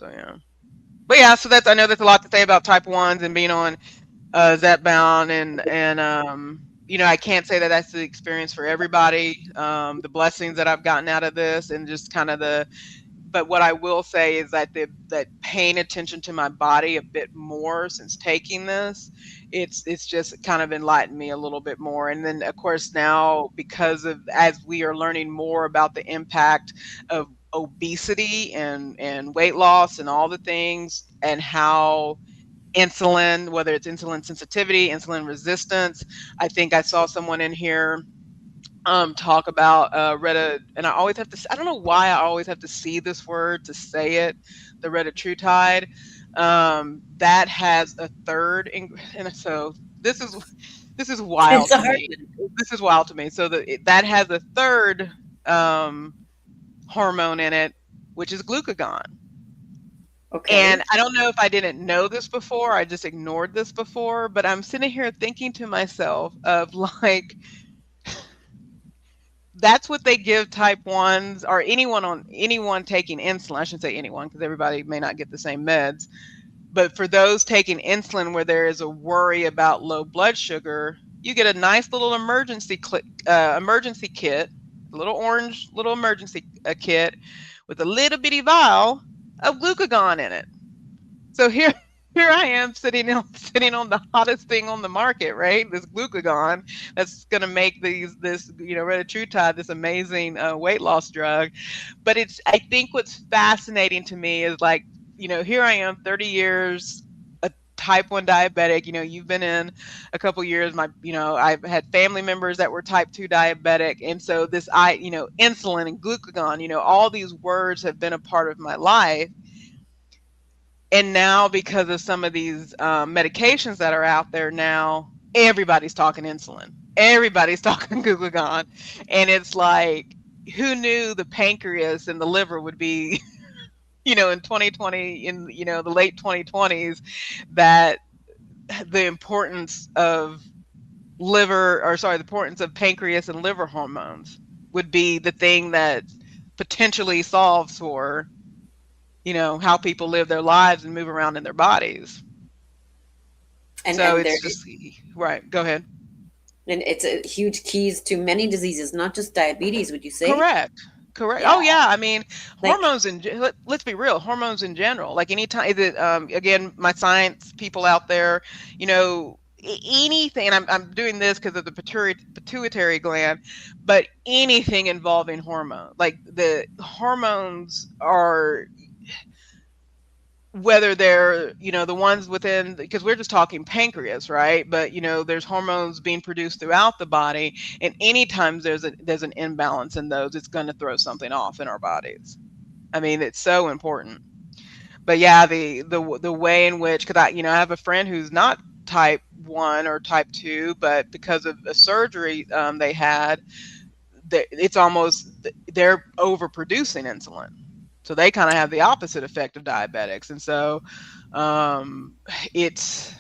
yeah. But yeah, so I know that's a lot to say about type 1s and being on Zepbound and I can't say that that's the experience for everybody. The blessings that I've gotten out of this, and just kind of but what I will say is that that paying attention to my body a bit more since taking this, it's just kind of enlightened me a little bit more. And then of course now, because of, as we are learning more about the impact of obesity and weight loss and all the things, and how insulin, whether it's insulin sensitivity, insulin resistance. I think I saw someone in here talk about and I always have to, I don't know why I always have to see this word to say it, the retatrutide, that has a and so this is It's wild a to hard me. one. This is wild to me. So that has a third um, hormone in it, which is glucagon. And Okay. I don't know if I didn't know this before, I just ignored this before, but I'm sitting here thinking to myself of like, that's what they give type 1s or anyone taking insulin. I shouldn't say anyone, because everybody may not get the same meds. But for those taking insulin where there is a worry about low blood sugar, you get a nice little emergency kit, a little orange little emergency kit with a little bitty vial of glucagon in it. So here I am sitting on the hottest thing on the market, right? This glucagon that's going to make this retatrutide, this amazing weight loss drug. But I think what's fascinating to me is, like, here I am, 30 years, a type 1 diabetic. You've been in a couple years. I've had family members that were type 2 diabetic, and so insulin and glucagon, all these words have been a part of my life. And now, because of some of these medications that are out there now, everybody's talking insulin. Everybody's talking glucagon. And it's like, who knew the pancreas and the liver would be, in 2020, in, the late 2020s, that the importance of the importance of pancreas and liver hormones would be the thing that potentially solves for how people live their lives and move around in their bodies. And So and there it's just right. Go ahead. and it's a huge keys to many diseases, not just diabetes, would you say? Correct. Correct. Yeah. Oh yeah. I mean, Like, let's be real. Hormones in general. Like anytime, is it again, my science people out there, anything. And I'm doing this because of the pituitary gland, but anything involving hormone, like the hormones are, whether they're the ones within, because we're just talking pancreas, right? But there's hormones being produced throughout the body, and anytime there's an imbalance in those, it's going to throw something off in our bodies. I mean, it's so important. But yeah, the way in which, because I have a friend who's not type 1 or type 2, but because of a surgery they had, it's almost, they're overproducing insulin. So they kind of have the opposite effect of diabetics. And so it's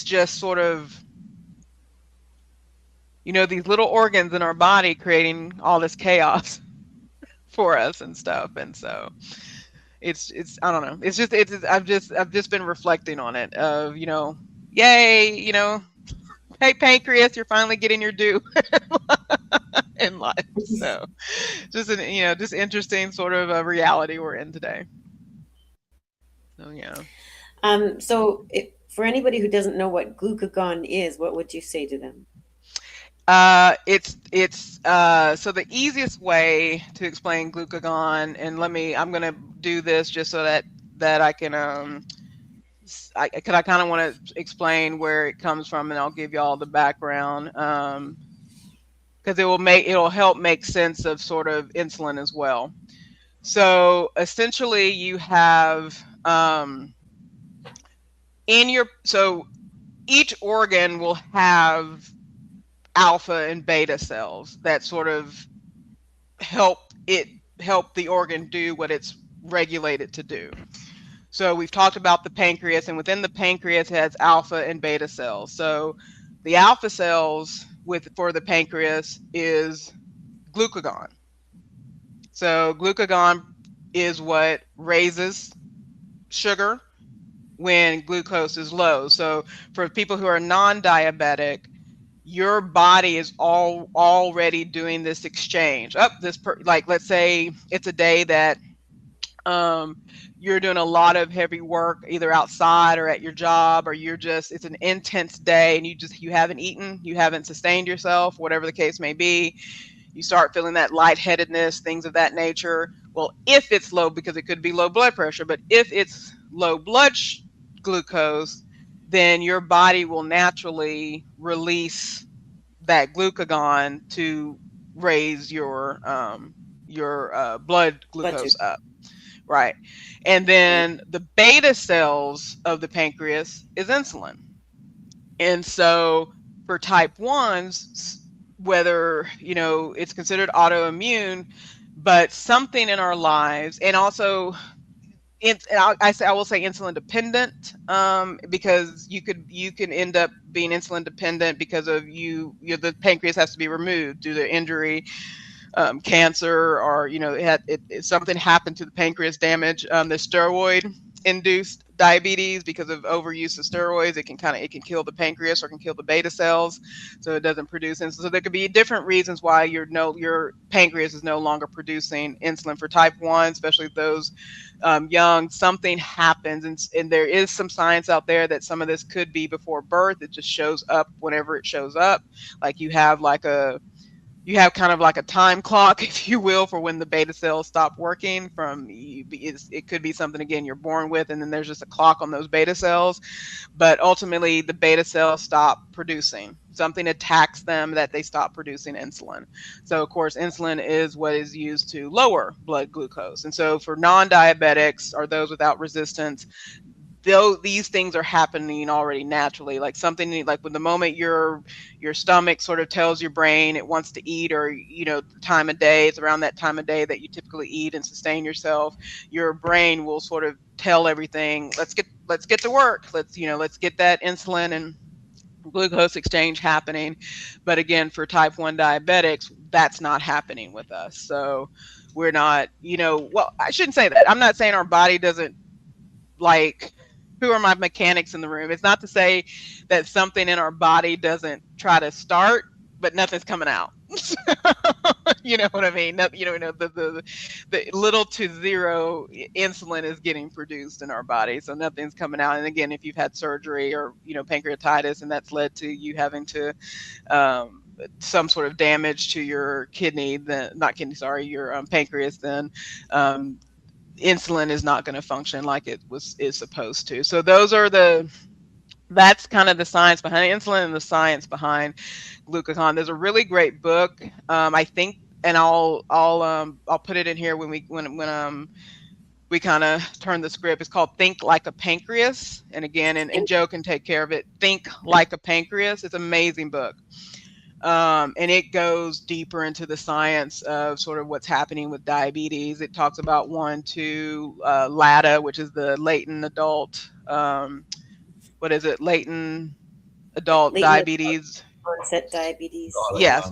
just sort of, these little organs in our body creating all this chaos for us and stuff. And so it's I don't know. I've just been reflecting on it of, yay, hey pancreas, you're finally getting your due in life. So just just interesting sort of a reality we're in today. So yeah. for anybody who doesn't know what glucagon is, what would you say to them? It's so the easiest way to explain glucagon, and I'm gonna do this just so that I can I kind of want to explain where it comes from, and I'll give you all the background, because it'll help make sense of sort of insulin as well. So essentially, you have so each organ will have alpha and beta cells that sort of help the organ do what it's regulated to do. So we've talked about the pancreas, and within the pancreas it has alpha and beta cells. So the alpha cells for the pancreas is glucagon. So glucagon is what raises sugar when glucose is low. So for people who are non-diabetic, your body is already doing this exchange. Like let's say it's a day that um, you're doing a lot of heavy work either outside or at your job, or it's an intense day and you haven't eaten, you haven't sustained yourself, whatever the case may be. You start feeling that lightheadedness, things of that nature. Well, if it's low, because it could be low blood pressure, but if it's low glucose, then your body will naturally release that glucagon to raise your blood Blood sugar. glucose up. Right. And Right. then the beta cells of the pancreas is insulin. And so for type 1s, whether, it's considered autoimmune, but something in our lives, and also I will say insulin dependent, because you can end up being insulin dependent because of the pancreas has to be removed due to injury, cancer, or something happened to the pancreas, damage, the steroid induced diabetes. Because of overuse of steroids, it can kill the pancreas or can kill the beta cells, so it doesn't produce insulin. So there could be different reasons why your pancreas is no longer producing insulin. For type 1, especially those young, something happens, and there is some science out there that some of this could be before birth. It just shows up whenever it shows up. Like you have kind of like a time clock, if you will, for when the beta cells stop working. It could be something, again, you're born with, and then there's just a clock on those beta cells. But ultimately, the beta cells stop producing. Something attacks them that they stop producing insulin. So, of course, insulin is what is used to lower blood glucose. And so for non-diabetics, or those without resistance, though these things are happening already naturally. Like something like when the moment your stomach sort of tells your brain it wants to eat, or the time of day, it's around that time of day that you typically eat and sustain yourself, your brain will sort of tell everything, let's get to work, let's get that insulin and glucose exchange happening. But again, for type 1 diabetics, that's not happening with us. So we're not, well, I shouldn't say that. I'm not saying our body doesn't, like, who are my mechanics in the room? It's not to say that something in our body doesn't try to start, but nothing's coming out. You know what I mean? The little to zero insulin is getting produced in our body, so nothing's coming out. And again, if you've had surgery or pancreatitis, and that's led to you having to some sort of damage to your kidney, then not kidney, sorry, your pancreas, then insulin is not going to function like is supposed to. So that's kind of the science behind insulin and the science behind glucagon. There's a really great book, I think, and I'll put it in here when we kind of turn the script. It's called Think Like a Pancreas, and again, and Joe can take care of it. Think Like a Pancreas. It's an amazing book. And it goes deeper into the science of sort of what's happening with diabetes. It talks about LADA, which is the latent adult, latent adult Latent diabetes. onset diabetes. Yes.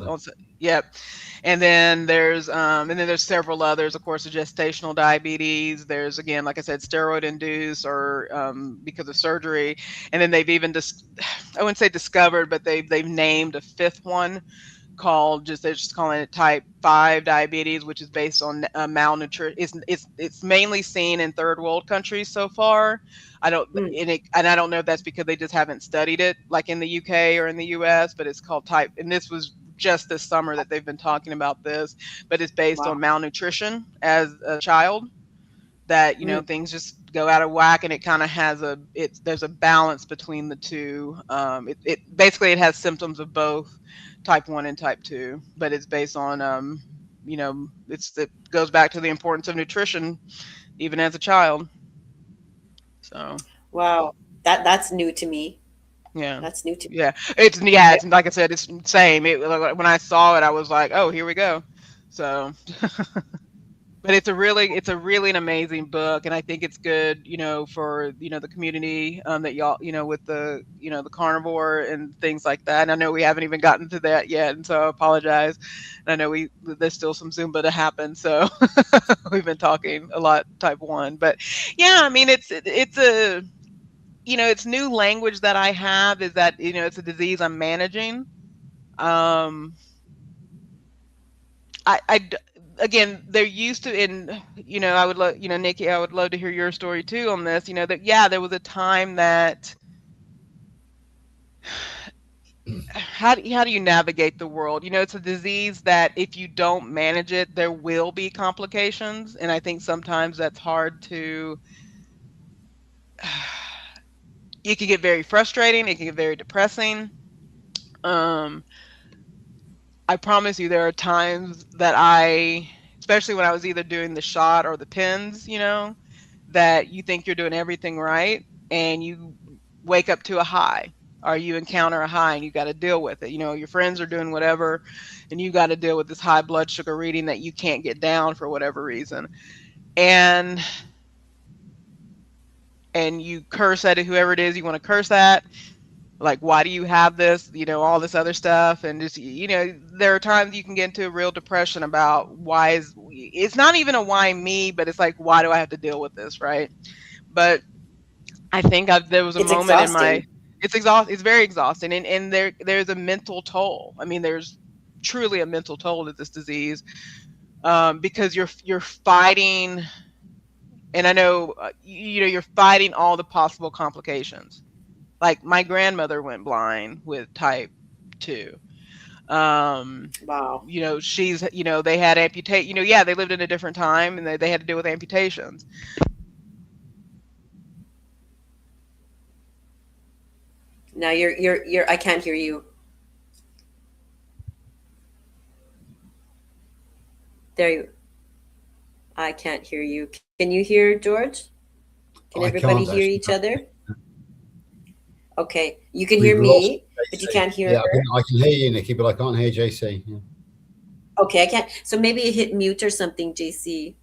Yep. And then there's several others. Of course, the gestational diabetes. There's, again, like I said, steroid induced, or because of surgery. And then they've even I wouldn't say discovered, but they've named a fifth one they're just calling it type 5 diabetes, which is based on malnutrition. It's mainly seen in third world countries so far. I don't know if that's because they just haven't studied it like in the UK or in the US, but it's called type, and this was just this summer that they've been talking about this, but it's based on malnutrition as a child, that things just go out of whack, and it kind of there's a balance between the two. It basically, it has symptoms of both type 1 and type 2, but it's based on it goes back to the importance of nutrition even as a child. So Wow, that's new to me. yeah, That's new to me. yeah, it's like I said, it's the same. When I saw it, I was like, oh, here we go. So but it's a really an amazing book, and I think it's good, for the community, that y'all, with the the carnivore and things like that. And I know we haven't even gotten to that yet, and so I apologize. And I know there's still some Zumba to happen, so we've been talking a lot type 1, but yeah, I mean it's it's new language that I have, is that, it's a disease I'm managing. Again, they're used to, I would love, Nikki, I would love to hear your story too on this, that, yeah, there was a time that, how do you navigate the world? It's a disease that if you don't manage it, there will be complications. And I think sometimes that's hard to, it can get very frustrating. It can get very depressing. I promise you, there are times that especially when I was either doing the shot or the pins, that you think you're doing everything right, and you wake up to a high, or you encounter a high and you got to deal with it. Your friends are doing whatever, and you got to deal with this high blood sugar reading that you can't get down for whatever reason. And you curse at it, whoever it is you want to curse at. Like, why do you have this, all this other stuff. And just, there are times you can get into a real depression about it's not even a why me, but it's like, why do I have to deal with this? Right. But I think there was a moment exhausting. It's very exhausting. And there's a mental toll. I mean, there's truly a mental toll to this disease, because you're fighting, and I know, you're fighting all the possible complications. Like, my grandmother went blind with type 2. Wow. She's, they had amputate, they lived in a different time, and they had to deal with amputations. Now I can't hear you. I can't hear you. Can you hear George? Can everybody hear each other? Okay, you can hear me, but you can't hear her. I can hear you, Nikki, but I can't hear JC. Yeah. Okay, I can't. So maybe you hit mute or something, JC.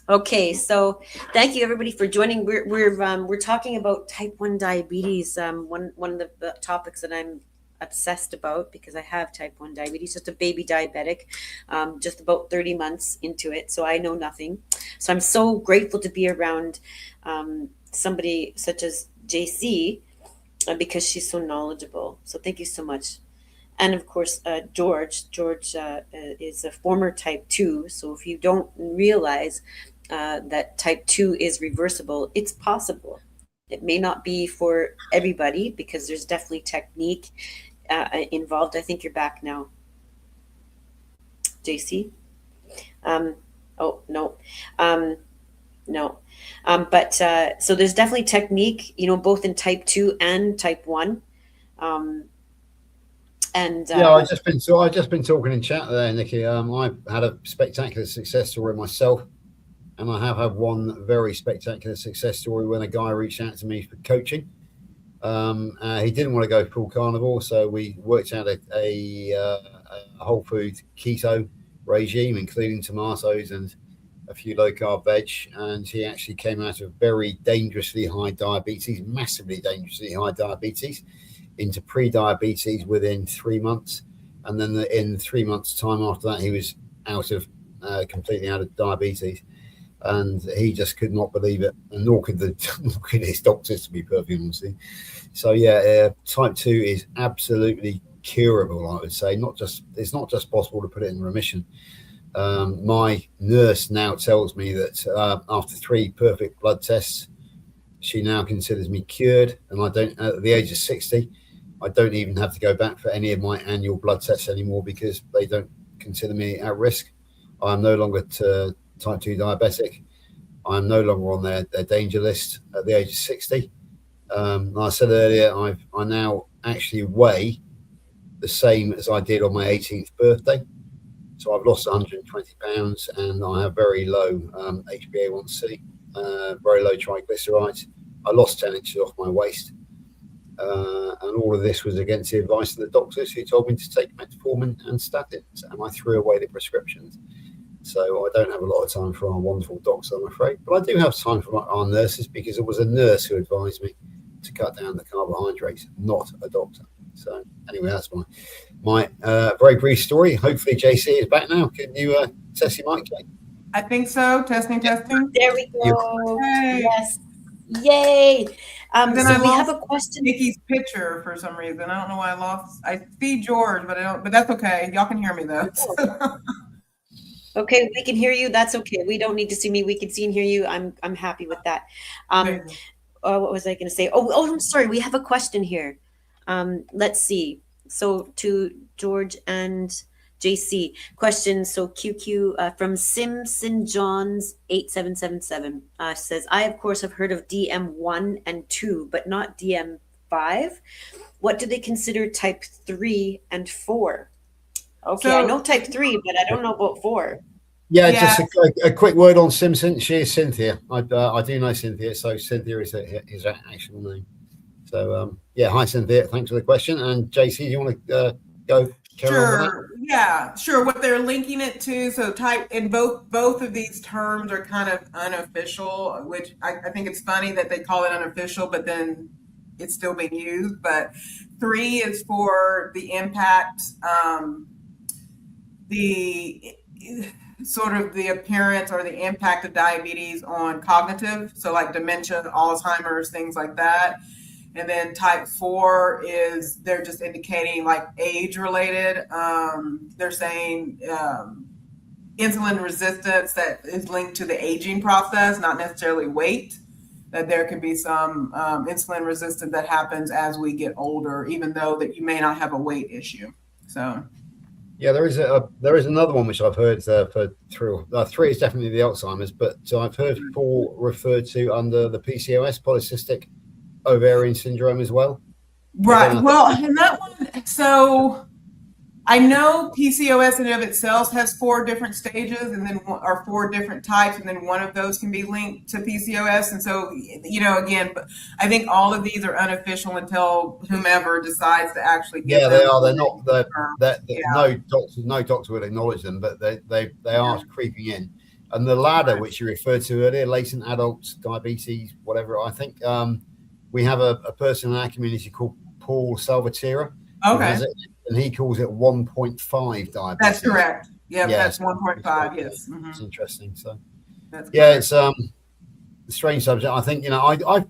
Okay, so thank you everybody for joining. We're talking about type 1 diabetes. One of the topics that I'm obsessed about, because I have type 1 diabetes, just a baby diabetic, just about 30 months into it, so I know nothing. So I'm so grateful to be around somebody such as JC, because she's so knowledgeable. So thank you so much. And of course, George is a former type 2. So if you don't realize that type 2 is reversible, it's possible. It may not be for everybody, because there's definitely technique involved. I think you're back now, JC. Oh, no. No. But so there's definitely technique, both in type 2 and type 1. And I've just been talking in chat there, Nikki. I've had a spectacular success story myself, and I have had one very spectacular success story when a guy reached out to me for coaching. He didn't want to go full carnivore, so we worked out a whole food keto regime, including tomatoes and a few low carb veg, and he actually came out of very dangerously high diabetes, massively dangerously high diabetes, into pre-diabetes within 3 months, and then in 3 months' time after that, he was completely out of diabetes, and he just could not believe it, and nor could his doctors, to be perfectly honest. So type 2 is absolutely curable, I would say. It's not just possible to put it in remission. My nurse now tells me that after 3 perfect blood tests, she now considers me cured, and I don't, at the age of 60, I don't even have to go back for any of my annual blood tests anymore, because they don't consider me at risk. I'm no longer type 2 diabetic. I'm no longer on their danger list at the age of 60. Like I said earlier, I now actually weigh the same as I did on my 18th birthday. So I've lost 120 pounds, and I have very low HbA1c, very low triglycerides. I lost 10 inches off my waist. And all of this was against the advice of the doctors, who told me to take metformin and statins, and I threw away the prescriptions. So I don't have a lot of time for our wonderful doctors, I'm afraid. But I do have time for our nurses, because it was a nurse who advised me to cut down the carbohydrates, not a doctor. So anyway, that's my very brief story. Hopefully JC is back now. Can you test your mic, Jane? I think so. Testing. there we go. Hey. Yay! And then So I we have lost a question. Nikki's picture for some reason. I don't know why I lost. I see George, but I don't. But that's okay. Y'all can hear me though. Okay, we can hear you. That's okay. We don't need to see me. We can see and hear you. I'm happy with that. Amazing. What was I going to say? Oh, I'm sorry. We have a question here. Let's see. So to George and JC, question. So QQ from Simpson Johns 8777 says, I of course have heard of DM1 and 2, but not DM5. What do they consider type 3 and 4? Okay, I So- know type 3, but I don't know about 4. Yeah, Yeah. just a quick word on Simpson. She is Cynthia. I do know Cynthia, so Cynthia is her actual name. So yeah, hi Cynthia. Thanks for the question. And JC, do you want to go? Sure. Yeah, sure. What they're linking it to, so type in both of these terms are kind of unofficial, which I think it's funny that they call it unofficial, but then it's still being used. But 3 is for the impact, the sort of the appearance or the impact of diabetes on cognitive, so like dementia, Alzheimer's, things like that. And then type 4 is they're just indicating like age related. They're saying insulin resistance that is linked to the aging process, not necessarily weight. That there could be some insulin resistance that happens as we get older, even though that you may not have a weight issue. So. Yeah, there is another one which I've heard for 3 is definitely the Alzheimer's, but I've heard 4 referred to under the PCOS, polycystic ovarian syndrome as well. Right. Well, and that one, so I know PCOS in and of itself has 4 different stages and then or 4 different types, and then one of those can be linked to PCOS. And so, again, but I think all of these are unofficial until whomever decides to actually give them. They are. They're not. Yeah. No doctor would acknowledge them, but they are creeping in. And the ladder, which you referred to earlier, latent adult diabetes, whatever. I think we have a person in our community called Paul Salvatierra. Okay. And he calls it 1.5 diabetes. That's correct. Yeah, that's 1.5. Yes. Mm-hmm. It's interesting. So, that's it's a strange subject. I think I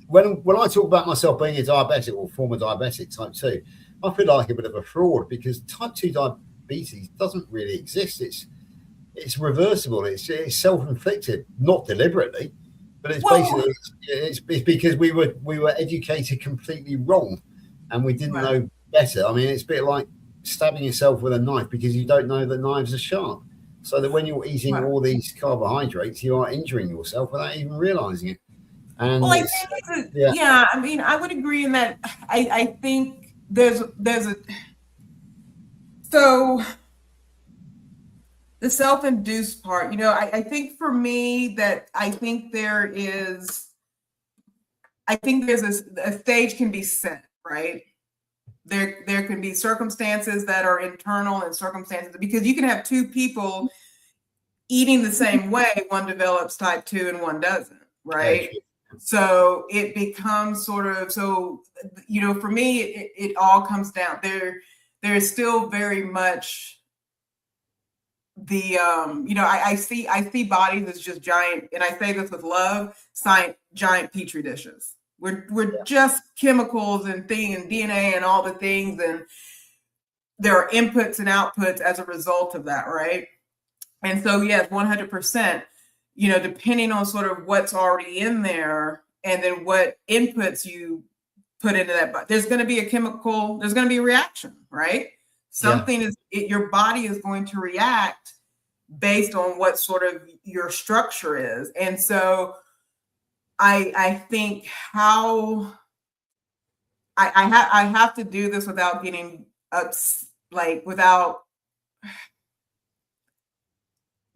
when I talk about myself being a diabetic or former diabetic type 2, I feel like a bit of a fraud because type 2 diabetes doesn't really exist. It's reversible. It's self-inflicted, not deliberately, but it's basically it's because we were educated completely wrong, and we didn't know better. I mean, it's a bit like stabbing yourself with a knife because you don't know that knives are sharp. So that when you're eating all these carbohydrates, you are injuring yourself without even realizing it. And I think I mean, I would agree in that. I think there's so the self-induced part. I think for me that I think there's a stage can be set, right? There can be circumstances that are internal and circumstances because you can have 2 people eating the same way. One develops type 2 and one doesn't, right? So it becomes sort of, for me, it all comes down there. There's still very much the, I see bodies as just giant, and I say this with love, giant petri dishes. We're just chemicals and DNA and all the things, and there are inputs and outputs as a result of that, right? And so, yes, 100%, depending on sort of what's already in there and then what inputs you put into that, but there's going to be a chemical, there's going to be a reaction, right? Something your body is going to react based on what sort of your structure is. And so I think how I have to do this without getting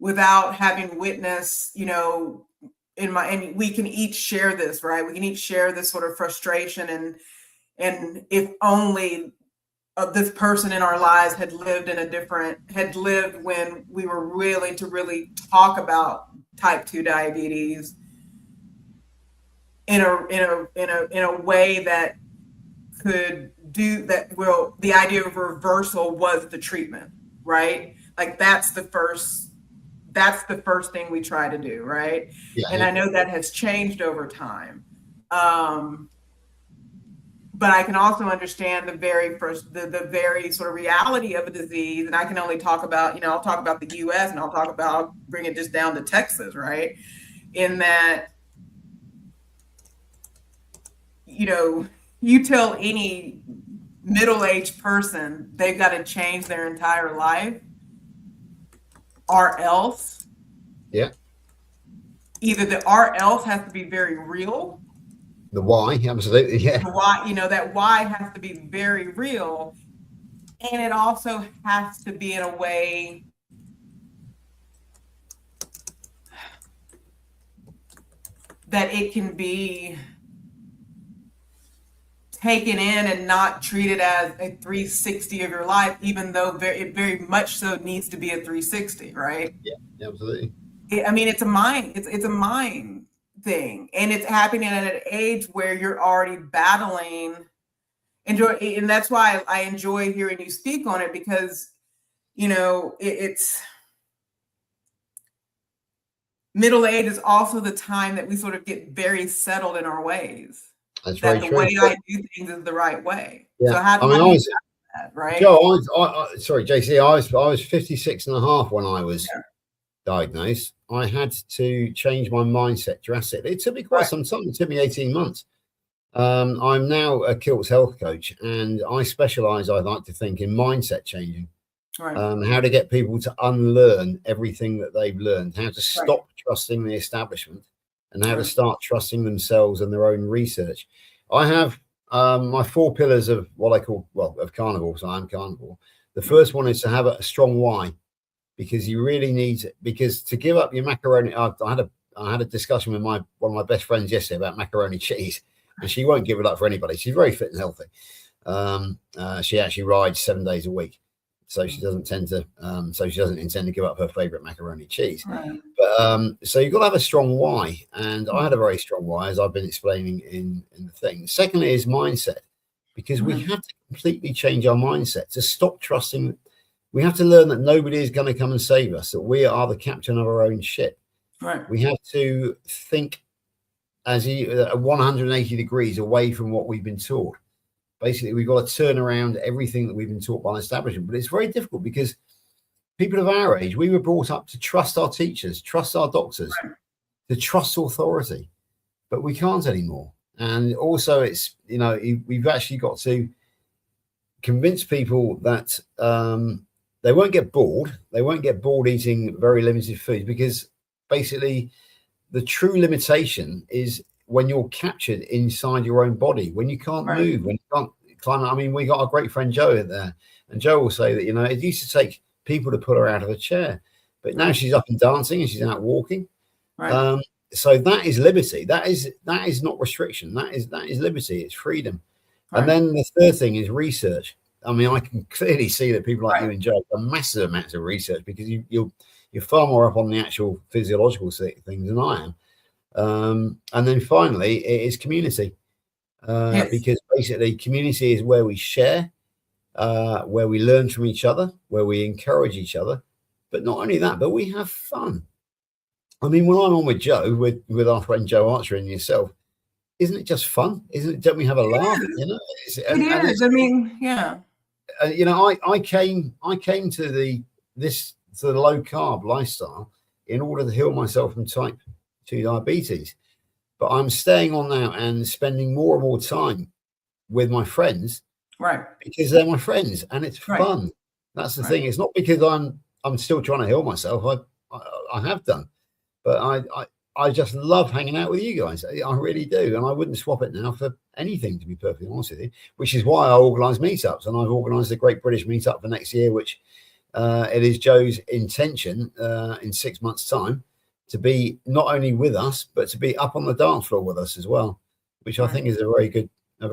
without having witness, and we can each share this, right? We can each share this sort of frustration and if only this person in our lives had lived when we were willing to really talk about type 2 diabetes in a way that could do that. Well, the idea of reversal was the treatment, right? Like that's the first thing we try to do, right? And I know that has changed over time, But I can also understand the very sort of reality of a disease. And I can only talk about, I'll talk about the US and I'll talk about, bring it just down to Texas, right? In that, you tell any middle-aged person they've got to change their entire life, or else, either the or else has to be very real. The why, absolutely, yeah. The why, that why has to be very real, and it also has to be in a way that it can be taken in and not treated as a 360 of your life, even though it very much so needs to be a 360, right? Yeah, absolutely. I mean, it's a mind thing, and it's happening at an age where you're already battling. And that's why I enjoy hearing you speak on it, because it's middle age is also the time that we sort of get very settled in our ways. That's very true. The way I do things is the right way. Yeah. So how do you do that, right? Joe, sorry, JC, I was 56 and a half when I was diagnosed. I had to change my mindset drastically. It took me quite some time. It took me 18 months. I'm now a Kilts health coach, and I specialize, I like to think, in mindset changing. Right. How to get people to unlearn everything that they've learned, how to stop trusting the establishment, and how to start trusting themselves and their own research. I have my 4 pillars of what I call, of carnivore, so I'm carnivore. The first one is to have a strong why, because you really need because to give up your macaroni. I had a discussion with one of my best friends yesterday about macaroni cheese, and she won't give it up for anybody. She's very fit and healthy. She actually rides 7 days a week, so she doesn't intend to give up her favorite macaroni cheese. Right. But so you've got to have a strong why, and I had a very strong why, as I've been explaining in the thing. Secondly is mindset, because we have to completely change our mindset to stop trusting. We have to learn that nobody is going to come and save us, that we are the captain of our own ship. Right. We have to think as 180 degrees away from what we've been taught. Basically, we've got to turn around everything that we've been taught by an establishment. But it's very difficult because people of our age, we were brought up to trust our teachers, trust our doctors, to trust authority. But we can't anymore. And also, it's, we've actually got to convince people that they won't get bored. They won't get bored eating very limited foods, because basically the true limitation is when you're captured inside your own body, when you can't move, when you can't climb. I mean, we got our great friend Joe there, and Joe will say that, it used to take people to put her out of a chair, but now she's up and dancing and she's out walking. Right. So that is liberty. That is not restriction. That is liberty. It's freedom. Right. And then the third thing is research. I mean, I can clearly see that people like you and Joe are massive amounts of research, because you're far more up on the actual physiological things than I am. And then finally, it is community, because basically community is where we share, where we learn from each other, where we encourage each other. But not only that, but we have fun. I mean, when I'm on with Joe, with our friend Joe Archer and yourself, isn't it just fun? Don't we have a laugh? It is. I mean, yeah. I came to the low carb lifestyle in order to heal myself from type 2 diabetes, but I'm staying on now and spending more and more time with my friends, right? Because they're my friends and it's fun. That's the thing. It's not because I'm still trying to heal myself. I have done, but I just love hanging out with you guys. I really do. And I wouldn't swap it now for anything, to be perfectly honest with you, which is why I organise meetups. And I've organised the Great British Meetup for next year, which it is Joe's intention in 6 months' time to be not only with us, but to be up on the dance floor with us as well, which I think is a very good. I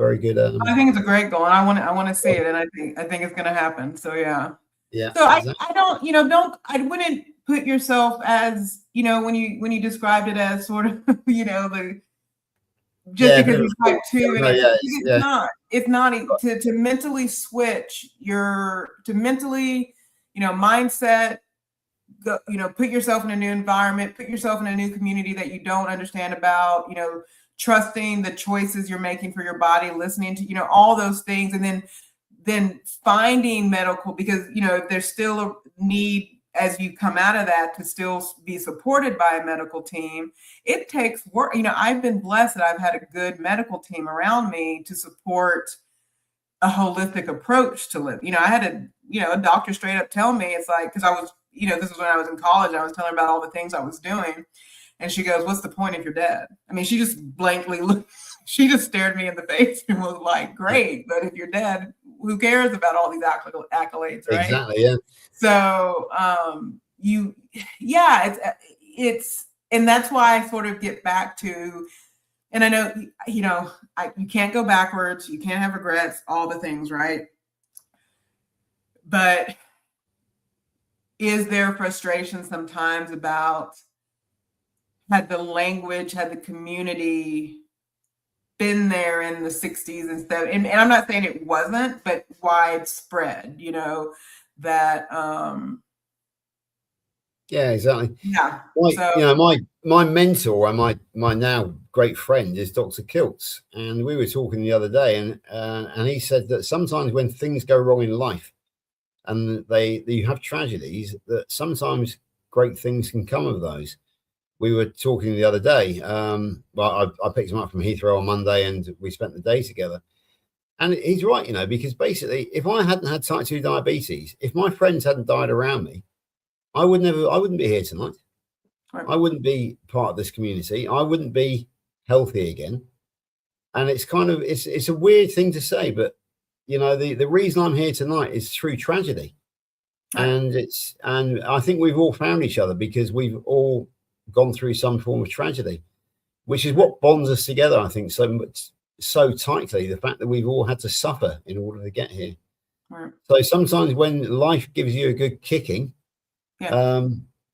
think it's a great goal, and I want to see it, and I think it's going to happen. So yeah. So exactly. I wouldn't put yourself as, when you described it as sort of, because it's type 2, and it's not to mentally switch mindset, go, put yourself in a new environment, put yourself in a new community that you don't understand about, trusting the choices you're making for your body, listening to, all those things. And then finding medical, because, if there's still a need as you come out of that to still be supported by a medical team, it takes work. I've been blessed that I've had a good medical team around me to support a holistic approach to live. I had a doctor straight up tell me, it's like, because I was, this is when I was in college, I was telling her about all the things I was doing. And she goes, "What's the point if you're dead?" I mean, she just blankly looked, she just stared me in the face and was like, "Great, but if you're dead, who cares about all these accolades, right?" Exactly, yeah. So, it's, and that's why I sort of get back to, and I know, you can't go backwards, you can't have regrets, all the things, right? But is there frustration sometimes about, had the community been there in the 60s instead? And I'm not saying it wasn't, but widespread, that, Yeah, exactly. yeah. My mentor and my now great friend is Dr. Kiltz, and we were talking the other day, and he said that sometimes when things go wrong in life, and you have tragedies, that sometimes great things can come of those. We were talking the other day. Well, I picked him up from Heathrow on Monday, and we spent the day together. And he's right, because basically, if I hadn't had type 2 diabetes, if my friends hadn't died around me, I wouldn't be here tonight. Right. I wouldn't be part of this community. I wouldn't be healthy again. And it's kind of, it's a weird thing to say, but the reason I'm here tonight is through tragedy. Right. And I think we've all found each other because we've all gone through some form of tragedy, which is what bonds us together, I think, so tightly, the fact that we've all had to suffer in order to get here. Right. So sometimes when life gives you a good kicking, Yeah.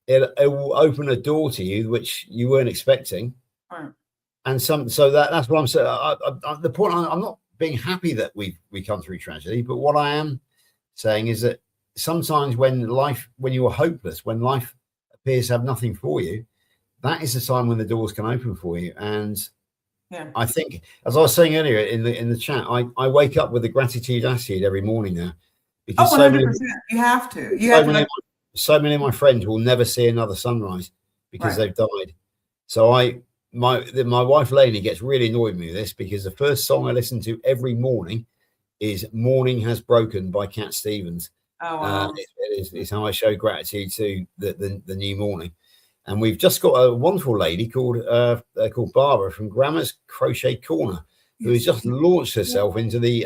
it will open a door to you which you weren't expecting. Right. And so that's what I'm saying. The point, I'm not being happy that we come through tragedy, but what I am saying is that sometimes when you are hopeless, when life appears to have nothing for you, that is the time when the doors can open for you. And Yeah. I think, as I was saying earlier in the chat, I wake up with a gratitude attitude every morning now, because 100%. You have to. So many of my friends will never see another sunrise because they've died. So my wife Lainey gets really annoyed with me with this, because the first song I listen to every morning is "Morning Has Broken" by Cat Stevens. Oh, wow. It's how I show gratitude to the new morning. And we've just got a wonderful lady called Barbara from Grandma's Crochet Corner, who has just launched herself into the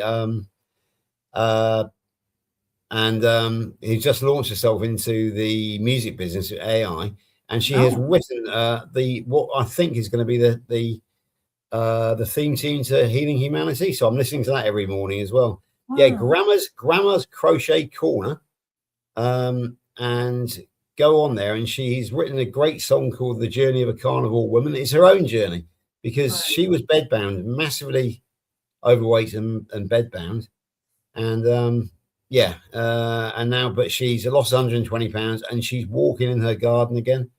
music business with AI, and she has written what I think is going to be the theme tune to Healing Humanity. So I'm listening to that every morning as well. Wow. Yeah, Grandma's Crochet Corner, and go on there, and she's written a great song called "The Journey of a Carnivore Woman." It's her own journey, because she was bedbound, massively overweight and bedbound, and and now, but she's lost 120 pounds, and she's walking in her garden again,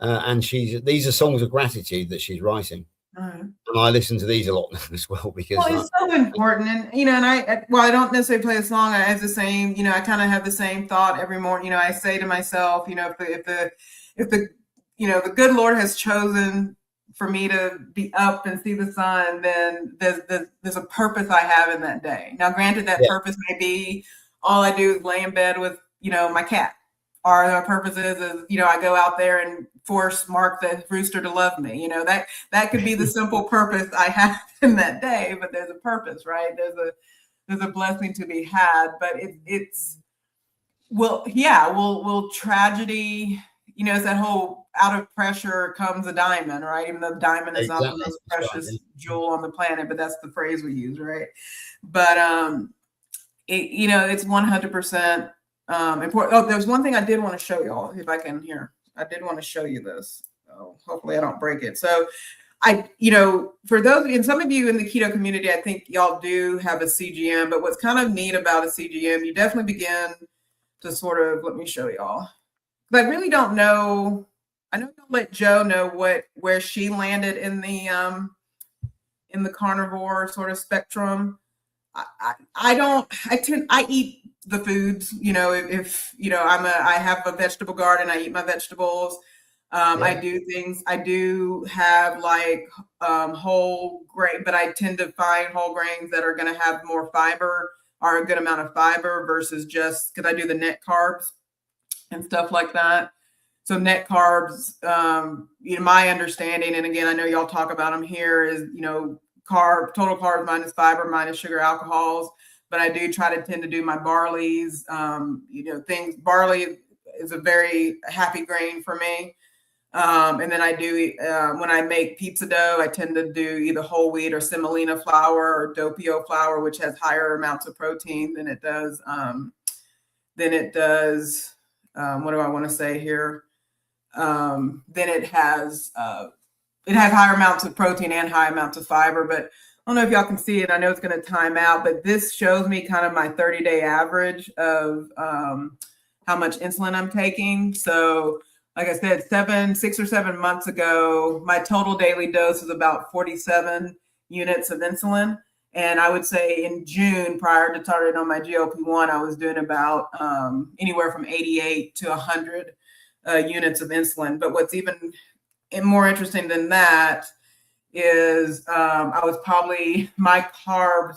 and these are songs of gratitude that she's writing. And I listen to these a lot as well, because it's so important. And and I don't necessarily play a song. I have the same, I kind of have the same thought every morning. I say to myself, if the good Lord has chosen for me to be up and see the sun, then there's a purpose I have in that day. Now, granted, that purpose may be all I do is lay in bed with my cat, or the purpose is I go out there and force Mark the rooster to love me. That could be the simple purpose I have in that day, but there's a purpose, right? There's a blessing to be had, but will tragedy, it's that whole out of pressure comes a diamond, right? Even though diamond is not the most precious jewel on the planet, but that's the phrase we use, right? But it's 100% important. Oh, there's one thing I did want to show y'all, if I can here. I did want to show you this. Oh, hopefully I don't break it. So for those, and some of you in the keto community, I think y'all do have a CGM, but what's kind of neat about a CGM, you definitely begin to sort of, let me show y'all. But I really don't know. I know you'll let Joe know where she landed in the in the carnivore sort of spectrum. I eat the foods, if I have a vegetable garden, I eat my vegetables. I do things. I do have like whole grain, but I tend to find whole grains that are going to have more fiber or a good amount of fiber versus just because I do the net carbs and stuff like that. So net carbs, my understanding, and again, I know y'all talk about them here, is total carbs minus fiber minus sugar alcohols. But I do try to tend to do my barleys, things. Barley is a very happy grain for me. And then I do, when I make pizza dough, I tend to do either whole wheat or semolina flour or doppio flour, which has higher amounts of protein than it does. What do I want to say here? Then it has higher amounts of protein and high amounts of fiber, but I don't know if y'all can see it. I know it's going to time out, but this shows me kind of my 30-day average of how much insulin I'm taking. So like I said, 6 or 7 months ago, my total daily dose was about 47 units of insulin. And I would say in June, prior to starting on my GLP-1, I was doing about anywhere from 88 to 100 units of insulin. But what's even more interesting than that is I was probably my carb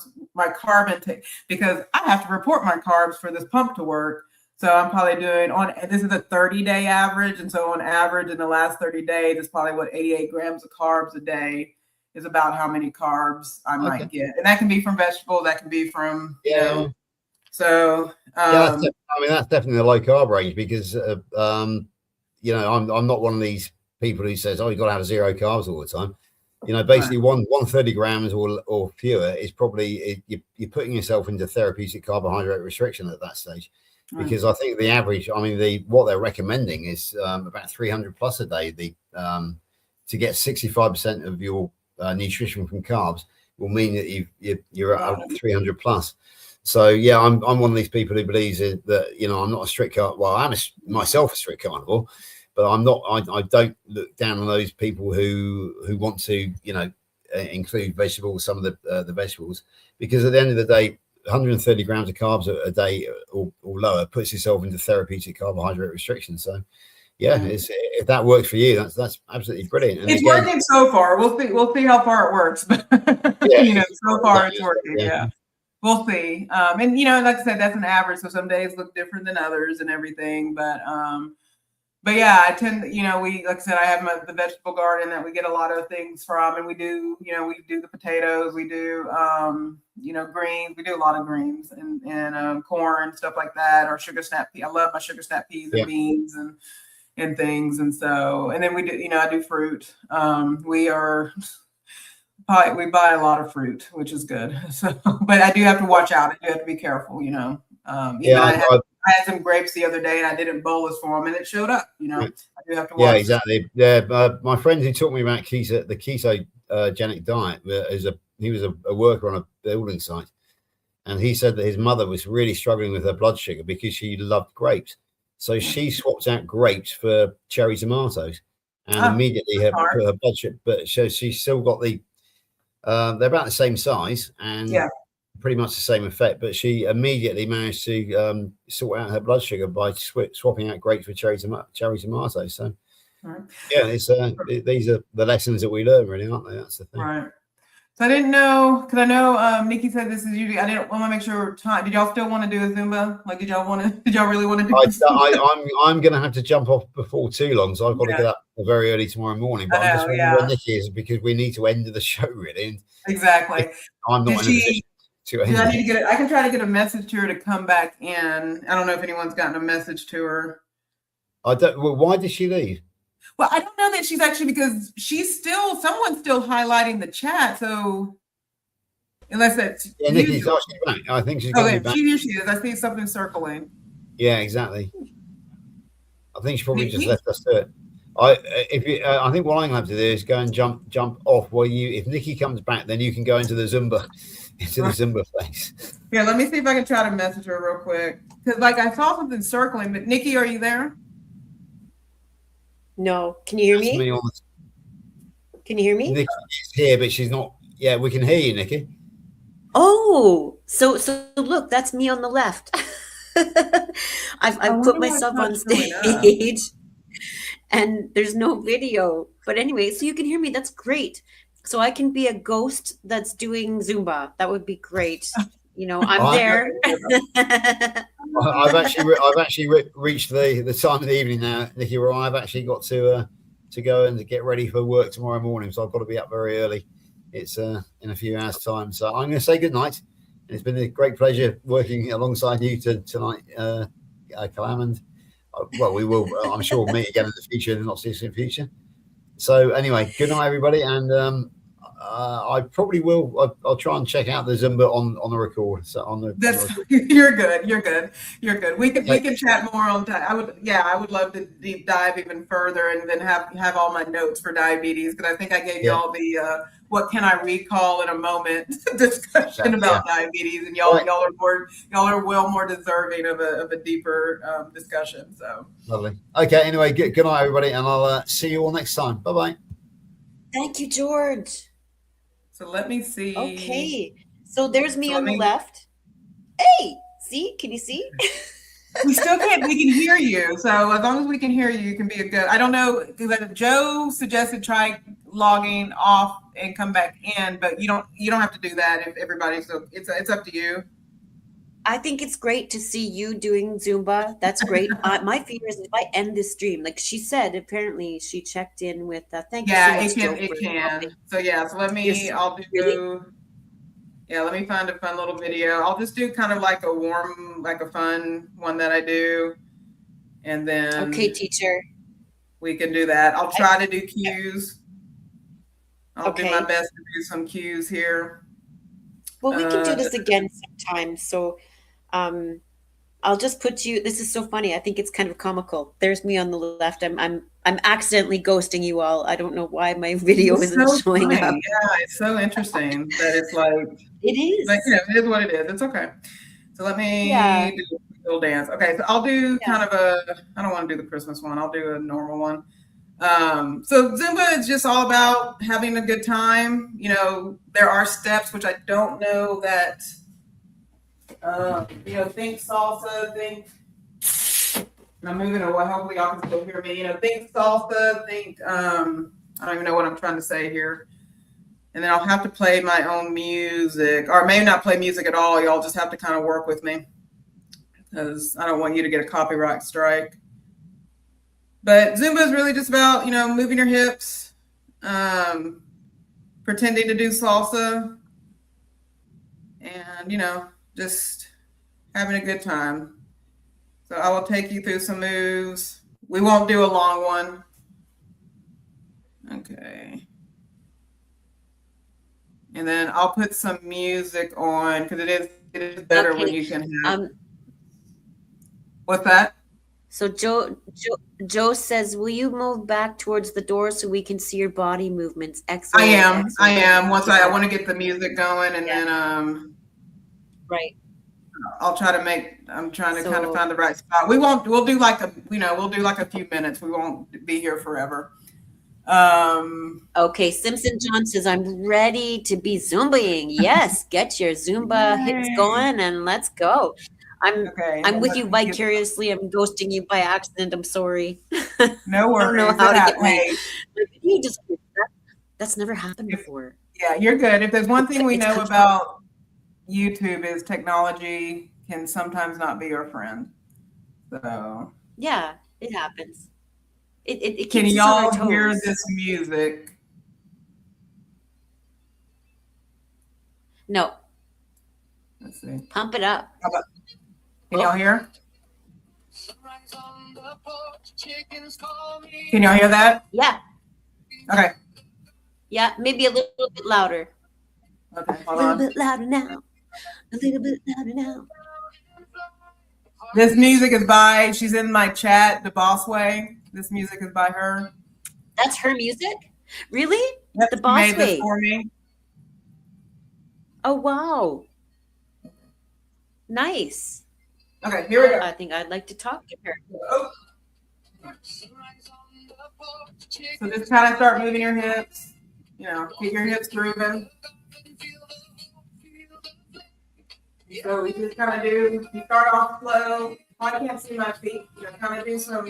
intake, because I have to report my carbs for this pump to work. So I'm probably doing this is a 30-day average. And so on average in the last 30 days, it's probably 88 grams of carbs a day is about how many carbs I might get. And that can be from vegetables. That can be from, so. That's definitely the low carb range, because, I'm not one of these people who says, you got to have 0 carbs all the time. Basically 130 grams or fewer is probably, you're putting yourself into therapeutic carbohydrate restriction at that stage. Because I think the average, what they're recommending is about 300 plus a day. To get 65% of your nutrition from carbs will mean that you're at 300 plus. So yeah, I'm one of these people who believes that I'm not a strict carnivore. Well, I'm myself a strict carnivore, but I'm not. I don't look down on those people who want to include vegetables, some of the vegetables, because at the end of the day, 130 grams of carbs a day or lower puts yourself into therapeutic carbohydrate restriction. So yeah, if that works for you, that's absolutely brilliant. And it's working so far. We'll see how far it works, but so far it's working. Yeah. We'll see. And like I said, that's an average, so some days look different than others and everything, but yeah, I tend, like I said, I have the vegetable garden that we get a lot of things from, and we do the potatoes, we do, greens, we do a lot of greens and corn, stuff like that, or sugar snap peas. I love my sugar snap peas and beans and things. And so, and then we do, I do fruit. We buy a lot of fruit, which is good. So, but I do have to watch out. I do have to be careful, I had some grapes the other day, and I did a bolus for them, and it showed up. I do have to watch. Yeah, exactly. Yeah, my friend who taught me about the ketogenic diet, he was a worker on a building site, and he said that his mother was really struggling with her blood sugar because she loved grapes. So she swapped out grapes for cherry tomatoes, and immediately her blood sugar. But she's still got they're about the same size, and pretty much the same effect, but she immediately managed to sort out her blood sugar by swapping out grapes for cherry tomatoes. So yeah, these are the lessons that we learn, really, aren't they? That's the thing. Right. So I didn't know, because I know Nikki said this is usually, I didn't want to make sure time. Did y'all still want to do a Zumba? Like, did y'all really want to do I'm going to have to jump off before too long, so I've got to get up very early tomorrow morning. But I'm just wondering where Nikki is, because we need to end the show, really. Exactly. I'm not in a position. I can try to get a message to her to come back in. I don't know if anyone's gotten a message to her. Well, why did she leave? Well, I don't know that she's actually, because someone's still highlighting the chat. So unless that's Nikki's actually back. I think she's going to be back. Here she is. I see something circling. Yeah, exactly. I think she probably just left us to it. I think what I'm going to have to do is go and jump off. If Nikki comes back, then you can go into the Zumba. Into the Zumba place. Yeah, let me see if I can try to message her real quick. Because I saw something circling, but Nikki, are you there? No. Can you hear me? Can you hear me? Nikki is here, but she's not Yeah, we can hear you, Nikki. Oh, so look, that's me on the left. I've put wonder why it's myself not on showing up. stage and there's no video. But anyway, so you can hear me. That's great. So I can be a ghost that's doing Zumba. That would be great. You know, I'm there. I've actually reached the time of the evening now, Nikki, where I've actually got to go and to get ready for work tomorrow morning. So I've got to be up very early. It's in a few hours' time. So I'm going to say good night. It's been a great pleasure working alongside you tonight, Calam. And well, we will, I'm sure, meet again in the future, in the not too distant future. So anyway, good night, everybody. And I probably will. I'll try and check out the Zumba on the record. So you're good. We can chat more on time. I would love to deep dive even further and then have all my notes for diabetes, because I think I gave you all the what can I recall in a moment discussion about diabetes, and y'all are well more deserving of a deeper discussion. So lovely. Okay. Anyway, good night, everybody, and I'll see you all next time. Bye bye. Thank you, George. So let me see. Okay. So there's me on the left. Hey, see? Can you see? We still can't. We can hear you. So as long as we can hear you, you can be a good. I don't know, because Joe suggested try logging off and come back in, but you don't have to do that if everybody's. So it's up to you. I think it's great to see you doing Zumba. That's great. My fear is if I end this stream, like she said, apparently she checked in with thank you so much. Yeah, it can. So let me. I'll do. Really? Yeah, let me find a fun little video. I'll just do kind of like a fun one that I do, and then. Okay, teacher. We can do that. I'll try to do cues. I'll do my best to do some cues here. Well, we can do this again sometime. So I'll just put you, this is so funny. I think it's kind of comical. There's me on the left. I'm accidentally ghosting you all. I don't know why my video isn't showing up. Yeah, it's so interesting that it's like. It is. Like, it is what it is. It's okay. So let me do a little dance. Okay, so I'll do kind of I don't want to do the Christmas one. I'll do a normal one. So Zumba is just all about having a good time. You know, there are steps, which I don't know that, think salsa, think, and I'm moving away. Hopefully y'all can still hear me. Think salsa, think, I don't even know what I'm trying to say here. And then I'll have to play my own music, or maybe not play music at all. Y'all just have to kind of work with me, because I don't want you to get a copyright strike. But Zumba is really just about, moving your hips, pretending to do salsa, and, just having a good time. So I will take you through some moves. We won't do a long one. Okay. And then I'll put some music on, because it is better when you can have. What's that? So Joe says, will you move back towards the door so we can see your body movements? Excellent. I am. Once I want to get the music going, and then right. I'll try to I'm trying to kind of find the right spot. We'll do like a few minutes. We won't be here forever. Okay, Simpson John says, I'm ready to be Zumbaing. Yes, get your Zumba hits going and let's go. I'm with you vicariously. I'm ghosting you by accident. I'm sorry. No worries. I don't know how to get my you just that's never happened before. Yeah, you're good. If there's one thing we know about YouTube is technology can sometimes not be our friend. So yeah, it happens. It can keeps y'all us on our hear toes. this music? No. Let's see. Pump it up. Can y'all hear? Can y'all hear that? Yeah. Okay. Yeah, maybe a little bit louder. Okay, hold a little on. bit louder now. A little bit louder now. This music is by, she's in my chat, The Boss Way. This music is by her. That's her music? Really? Yep, The Boss made Way. this for me. Oh, wow. Nice. Okay, here we go. I think I'd like to talk to her. Oh. So just kind of start moving your hips. Get your hips grooving. So we just kind of do, you start off slow. I can't see my feet. You know, kind of do some,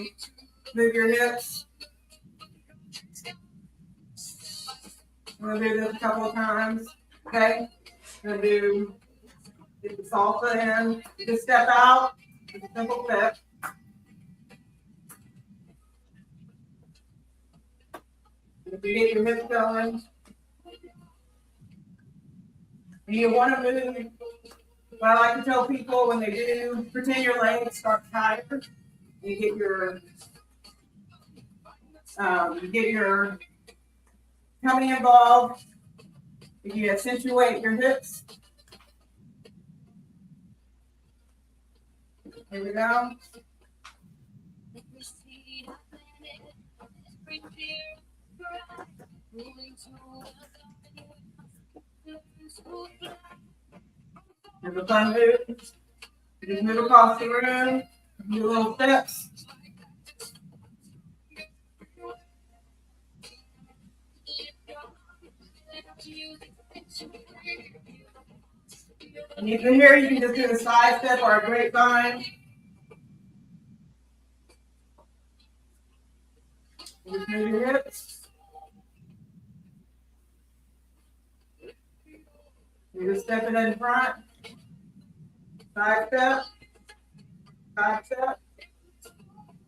move your hips. I'm going to do this a couple of times. Okay. I'm going to do, get the salsa in. Just step out. Just a simple step. If you get your hips going, and you want to move, what I like to tell people when they do, pretend your legs start tighter. You get your tummy involved. You accentuate your hips. Here we go. There's a fun move. You just move across the room. Do little steps. And you can hear, you can just do a side step or a grapevine. Just move your hips. You just step it in front. Side step. Side step.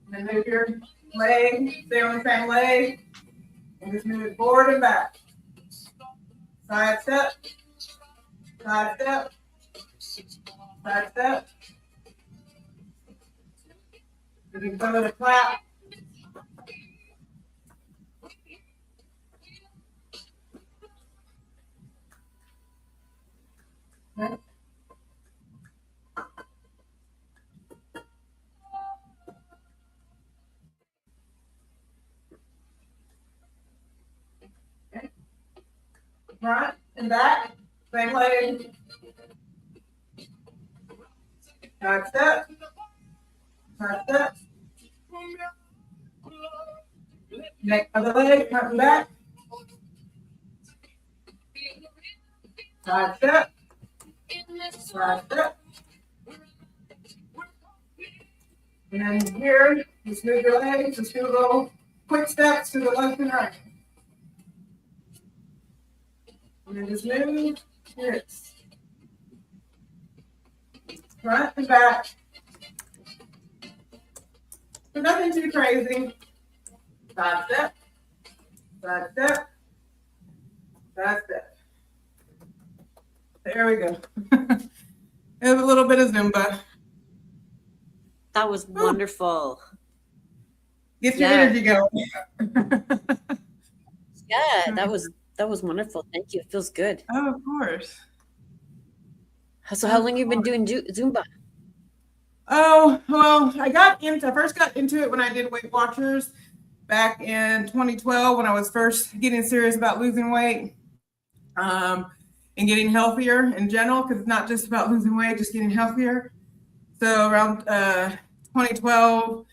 And then move your leg. Stay on the same leg. And just move it forward and back. Side step. Side step. Side step. You can come with a clap. Okay. Okay. Front and back, same leg. Side step. Side step. Next other leg, front and back. Side step. Side step. And here, just move your legs, just do a little quick steps to the left and right. And then just move your hips. Front and back. So nothing too crazy. Side step. Side step. Side step. There we go. There's a little bit of Zumba. That was wonderful. Get your energy going. Yeah, that was wonderful. Thank you. It feels good. Oh, of course. So how long have you been doing Zumba? Oh, well, I first got into it when I did Weight Watchers back in 2012 when I was first getting serious about losing weight and getting healthier in general, because it's not just about losing weight, just getting healthier. So around 2012,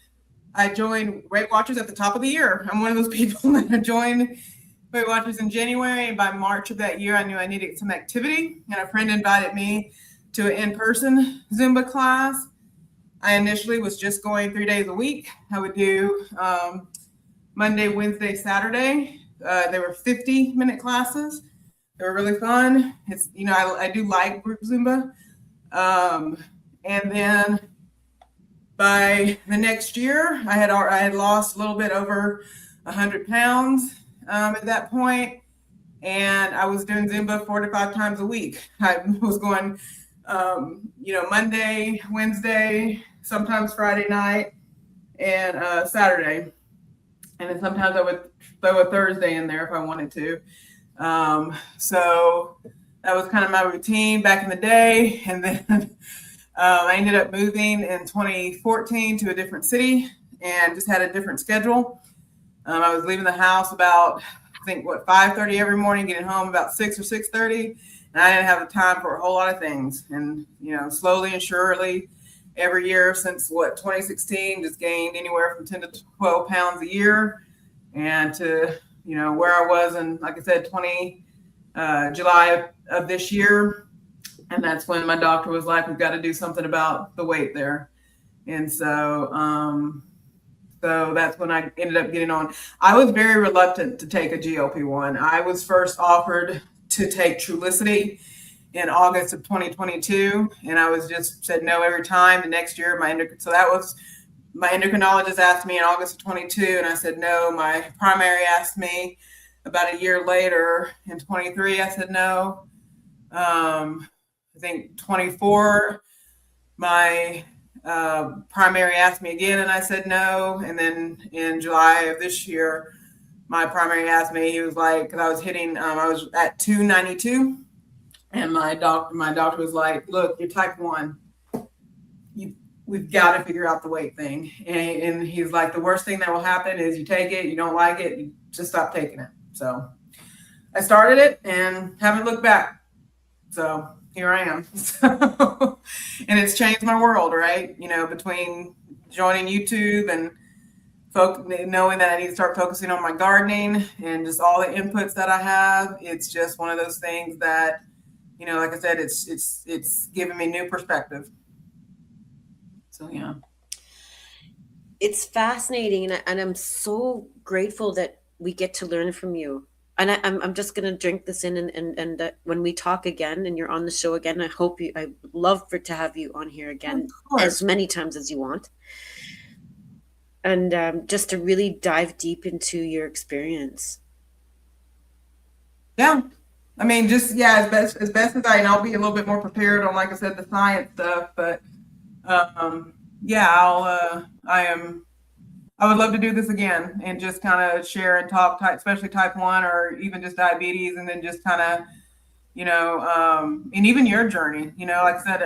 I joined Weight Watchers at the top of the year. I'm one of those people that joined Weight Watchers in January, and by March of that year, I knew I needed some activity, and a friend invited me to an in-person Zumba class. I initially was just going 3 days a week. I would do Monday, Wednesday, Saturday. They were 50-minute classes. They were really fun. It's, I do like group Zumba. And then by the next year, I had lost a little bit over 100 pounds at that point, and I was doing Zumba 4 to 5 times a week. I was going, Monday, Wednesday, sometimes Friday night, and Saturday, and then sometimes I would throw a Thursday in there if I wanted to. So that was kind of my routine back in the day, and then. I ended up moving in 2014 to a different city and just had a different schedule. I was leaving the house about, 5:30 every morning, getting home about 6 or 6:30. And I didn't have the time for a whole lot of things. And, slowly and surely every year since 2016, just gained anywhere from 10 to 12 pounds a year. And to, where I was in, like I said, July of this year. And that's when my doctor was like, we've got to do something about the weight there. And so that's when I ended up getting on. I was very reluctant to take a GLP-1. I was first offered to take Trulicity in August of 2022, and I was just said no every time. The next year, my endocrinologist asked me in August of 22, and I said no. My primary asked me about a year later in 23. I said no. I think 24, my primary asked me again, and I said no. And then in July of this year, my primary asked me. He was like, because I was hitting, I was at 292, and my doctor was like, "Look, you're type 1. We've got to figure out the weight thing." And he's like, "The worst thing that will happen is you take it, you don't like it, you just stop taking it." So I started it and haven't looked back. So here I am. And it's changed my world, right? Between joining YouTube and knowing that I need to start focusing on my gardening and just all the inputs that I have, it's just one of those things that, like I said, it's giving me new perspective. So yeah, it's fascinating, and I'm so grateful that we get to learn from you. And I'm just gonna drink this in, and when we talk again and you're on the show again, I love to have you on here again as many times as you want, and just to really dive deep into your experience. Yeah, I mean, just as best as and I'll be a little bit more prepared on, like I said, the science stuff, but I would love to do this again and just kind of share and talk, especially type 1 or even just diabetes, and then just kind of, and even your journey, like I said,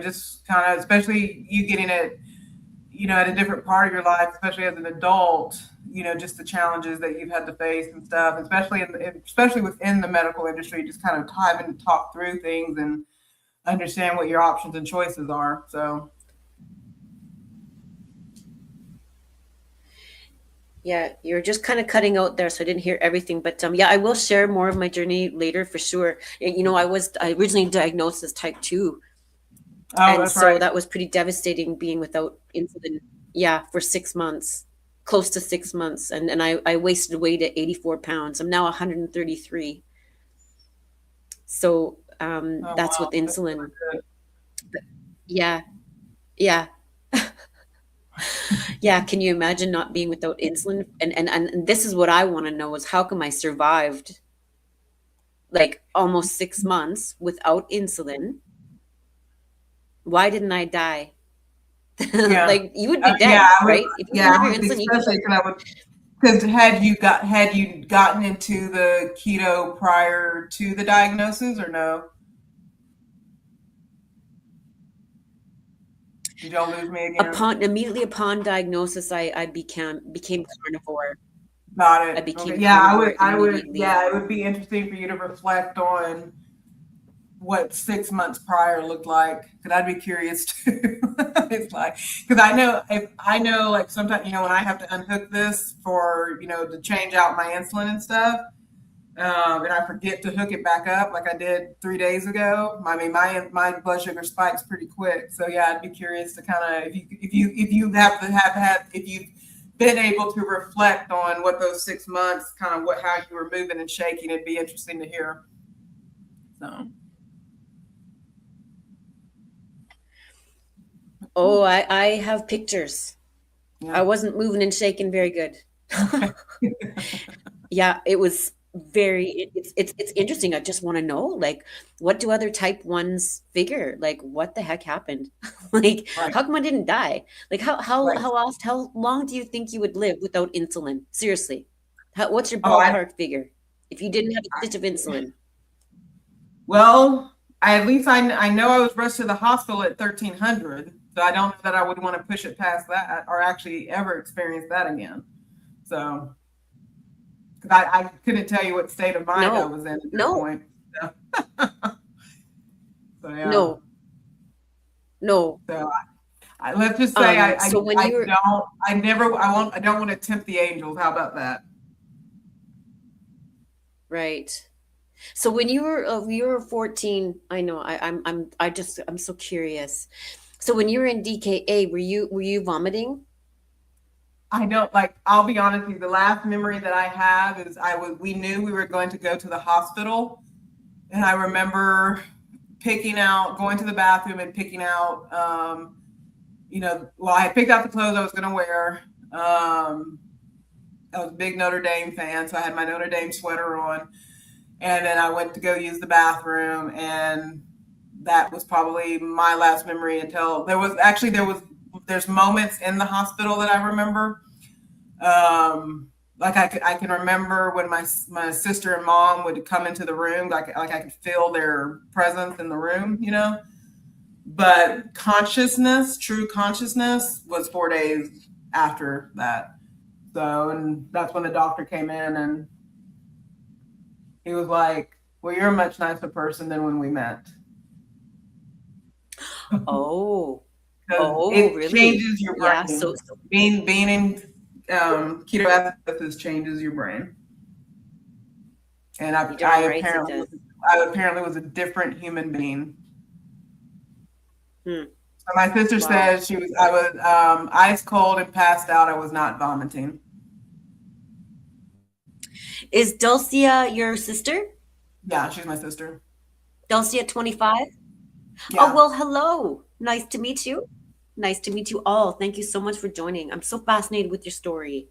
just kind of, especially you getting it, at a different part of your life, especially as an adult, just the challenges that you've had to face and stuff, especially within the medical industry, just kind of having to talk through things and understand what your options and choices are. So. Yeah, you're just kind of cutting out there, so I didn't hear everything. But yeah, I will share more of my journey later for sure. I originally diagnosed as type 2. Oh, and that's so right. that was pretty devastating, being without insulin. Yeah, for 6 months, close to 6 months. And I wasted weight at 84 pounds. I'm now 133. So that's Wow. with insulin. But yeah, yeah. Yeah, can you imagine not being without insulin? And this is what I want to know, is how come I survived like almost 6 months without insulin? Why didn't I die? Yeah. Like, you would be dead, right? If you didn't have your insulin, especially because had you gotten into the keto prior to the diagnosis, or no? Did y'all lose me again? immediately upon diagnosis, I became carnivore. Got it. I became Okay. Yeah, carnivore I would. immediately. Yeah, it would be interesting for you to reflect on what 6 months prior looked like, because I'd be curious too. It's like, because I know like sometimes, when I have to unhook this for, to change out my insulin and stuff, and I forget to hook it back up like I did 3 days ago. I mean, my blood sugar spikes pretty quick. So yeah, I'd be curious to kind of, if you've been able to reflect on what those 6 months, kind of how you were moving and shaking, it'd be interesting to hear. So. Oh, I have pictures. Yeah. I wasn't moving and shaking very good. Yeah, it was it's interesting. I just want to know, like, what do other type 1s figure? Like, what the heck happened? Like, Right. how come I didn't die? Like, Right. how long do you think you would live without insulin? Seriously. What's your Oh, ballpark figure if you didn't have a stitch of insulin? Well, at least I know I was rushed to the hospital at 1300, so I don't know that I would want to push it past that or actually ever experience that again. So, because I couldn't tell you what state of mind I was in at that point. So, so yeah. No. So let's just say I don't want to tempt the angels. How about that? Right. So when you were 14, I know I'm so curious. So when you were in DKA, were you vomiting? I don't like, I'll be honest with you, the last memory that I have is we knew we were going to go to the hospital. And I remember going to the bathroom and picking out, well, I had picked out the clothes I was going to wear. I was a big Notre Dame fan, so I had my Notre Dame sweater on. And then I went to go use the bathroom, and that was probably my last memory until there's moments in the hospital that I remember. Like I can remember when my sister and mom would come into the room, like I could feel their presence in the room, But true consciousness, was 4 days after that. So, and that's when the doctor came in, and he was like, "Well, you're a much nicer person than when we met." Oh, It really? changes your brain. Yeah. So Being in ketoacidosis changes your brain. And I right, it apparently does. I apparently was a different human being. Hmm. So my sister Wow. says I was ice cold and passed out. I was not vomiting. Is Dulcia your sister? Yeah, she's my sister. Dulcia 25? Yeah. Oh, well, hello. Nice to meet you. Nice to meet you all. Thank you so much for joining. I'm so fascinated with your story.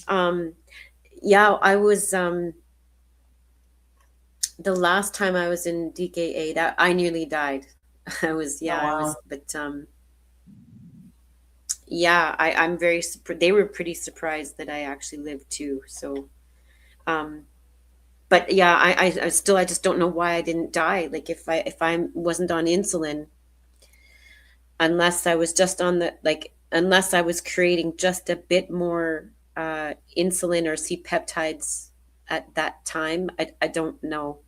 Yeah, I was the last time I was in DKA, that I nearly died. I was, Oh, wow. I was, but yeah, I'm very they were pretty surprised that I actually lived too. So but yeah, I still, I just don't know why I didn't die. Like if I wasn't on insulin, unless I was just on unless I was creating just a bit more insulin or C-peptides at that time, I don't know.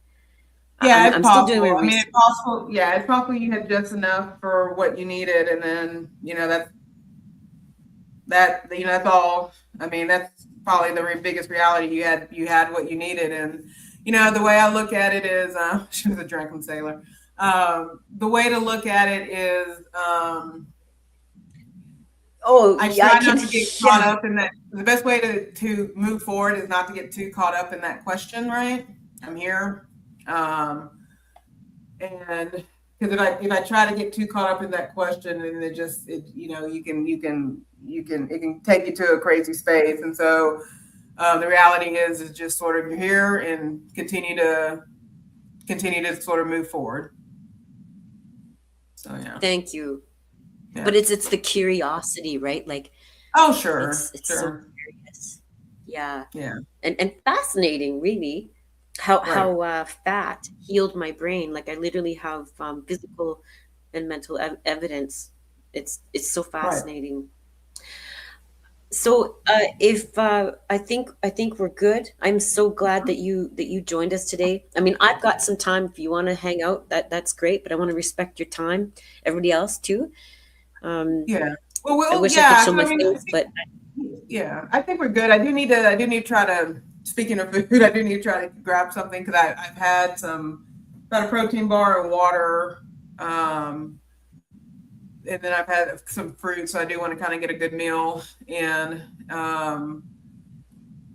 Yeah, it's I'm still doing possible. my I mean, research. it's possible. Yeah, it's possible you had just enough for what you needed, and then that's all. I mean, that's probably the biggest reality. You had what you needed, and the way I look at it is, she was a drunken sailor. The way to look at it is, Oh, I yeah, try I not can. to get caught Yeah. up in that. The best way to move forward is not to get too caught up in that question, right? I'm here. And because if I try to get too caught up in that question, and it can take you to a crazy space. And so the reality is just sort of, you're here and continue to sort of move forward. So yeah. Thank you. Yeah. But it's the curiosity, right? Like, Oh, sure. it's so Sure. curious. Yeah. Yeah. And fascinating, really, Right. how fat healed my brain. Like I literally have physical and mental evidence. It's so Right. fascinating. So if I think we're good. I'm so glad that you joined us today. I mean, I've got some time if you want to hang out. That's great, but I want to respect your time. Everybody else too. Yeah. I Well, wish I could yeah. show So, my I mean, face, but yeah, I think we're good. I do need to try to, speaking of food, I do need to try to grab something, because I've had about a protein bar and water. And then I've had some fruit, so I do want to kind of get a good meal in.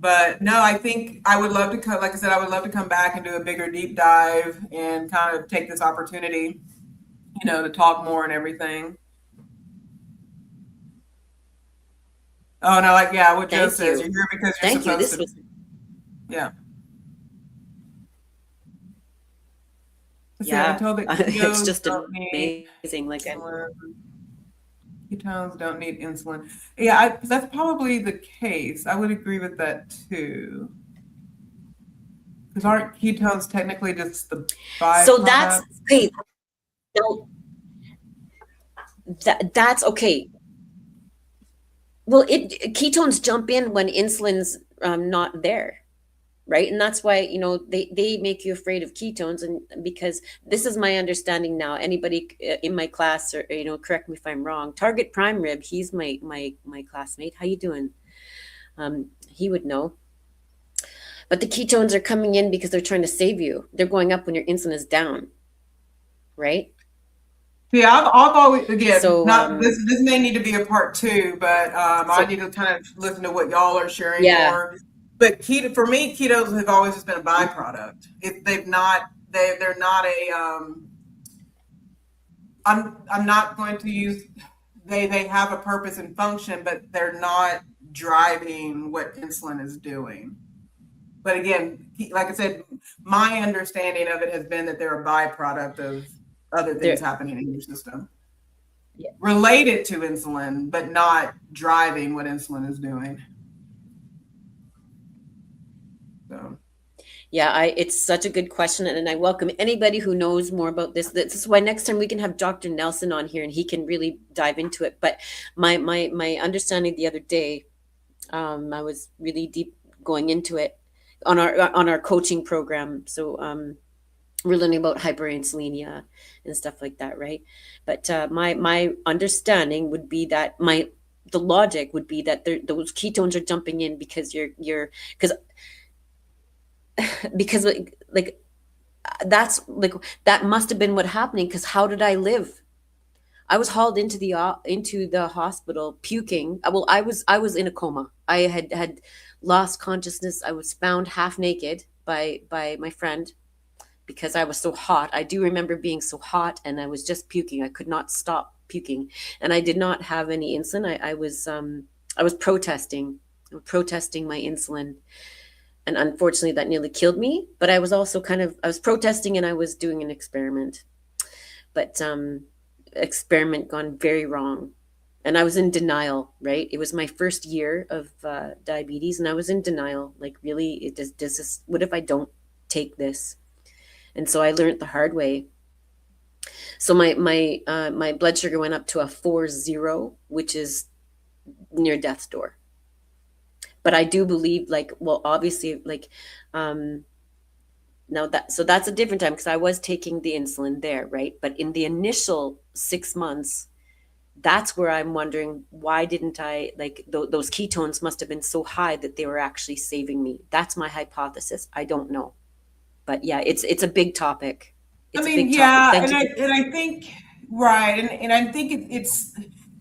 But no, I think I would love to come, like I said, I would love to come back and do a bigger deep dive and kind of take this opportunity, to talk more and everything. Oh no, what Joe thank says, you. you're here because you're Thank you. supposed This to. was Yeah. See, I yeah. told that It's ketones just don't need amazing. Like insulin. Ketones don't need insulin. Yeah, that's probably the case. I would agree with that too. Because aren't ketones technically just the byproduct? so that's okay. No, that's okay. Well, ketones jump in when insulin's not there, right? And that's why they make you afraid of ketones, and because this is my understanding now. Anybody in my class, or correct me if I'm wrong. Target Prime Rib, he's my classmate. How you doing? He would know. But the ketones are coming in because they're trying to save you. They're going up when your insulin is down, right? Yeah, I've always, again, So, not this may need to be a part 2, but I need to kind of listen to what y'all are sharing more. But keto, for me, ketos have always just been a byproduct. They're not a I'm not going to use, they have a purpose and function, but they're not driving what insulin is doing. But again, like I said, my understanding of it has been that they're a byproduct of other things happening in your system. Yeah. Related to insulin, but not driving what insulin is doing. So. Yeah, it's such a good question, and I welcome anybody who knows more about this. This is why next time we can have Dr. Nelson on here, and he can really dive into it. But my understanding the other day, I was really deep going into it on our coaching program. So we're learning about hyperinsulinemia and stuff like that, right? But my understanding would be that the logic would be that those ketones are jumping in because because like that's like that must have been what happening, because how did I live? I was hauled into the hospital puking. Well, I was in a coma. I had lost consciousness. I was found half naked by my friend because I was so hot. I do remember being so hot, and I was just puking. I could not stop puking, and I did not have any insulin. I was protesting my insulin. And unfortunately, that nearly killed me. But I was also I was protesting, and I was doing an experiment. But experiment gone very wrong. And I was in denial, right? It was my first year of diabetes, and I was in denial. Like, really, does this, what if I don't take this? And so I learned the hard way. So my blood sugar went up to a 40, which is near death's door. But I do believe, like, well, obviously, like, now that's a different time, because I was taking the insulin there, right? But in the initial 6 months, that's where I'm wondering, why didn't I, like, those ketones must have been so high that they were actually saving me. That's my hypothesis. I don't know. But yeah, it's a big topic. It's a big topic. And I think, right. And I think it's,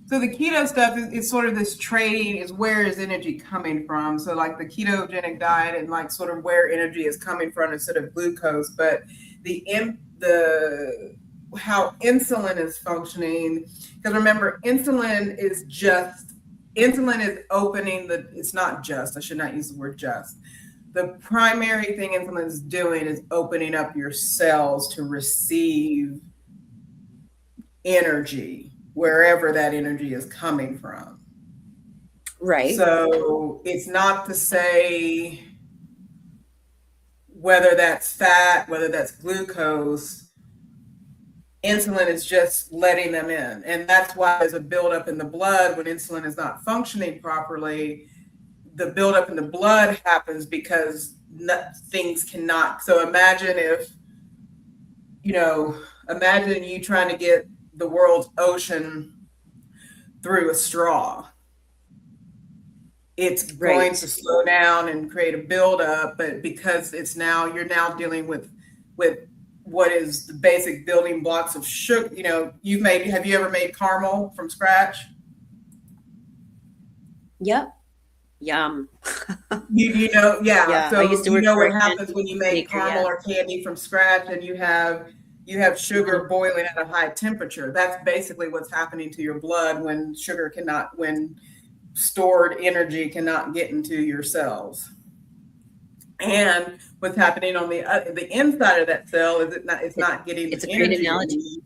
so the keto stuff is sort of this trading, is where is energy coming from? So like the ketogenic diet, and like sort of where energy is coming from instead of glucose. But the how insulin is functioning, because remember, insulin is opening it's not just, I should not use the word just. The primary thing insulin is doing is opening up your cells to receive energy, wherever that energy is coming from. Right. So it's not to say whether that's fat, whether that's glucose. Insulin is just letting them in. And that's why there's a buildup in the blood when insulin is not functioning properly. The buildup in the blood happens because things cannot. So imagine imagine you trying to get the world's ocean through a straw. It's going to slow down and create a buildup, but because you're now dealing with what is the basic building blocks of sugar. Have you ever made caramel from scratch? Yep. Yum. Yeah. So I used to work what happens when you make caramel or candy from scratch, and you have sugar boiling at a high temperature. That's basically what's happening to your blood when when stored energy cannot get into your cells. And what's happening on the inside of that cell is it's not getting it's the a great energy. analogy.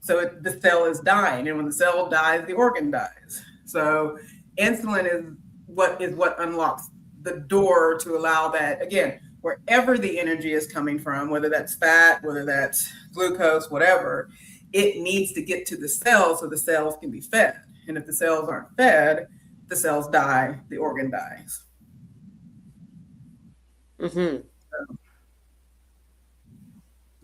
So the cell is dying, and when the cell dies, the organ dies. So insulin is what unlocks the door to allow that, again, wherever the energy is coming from, whether that's fat, whether that's glucose, whatever, it needs to get to the cells so the cells can be fed. And if the cells aren't fed, the cells die, the organ dies. Mm-hmm.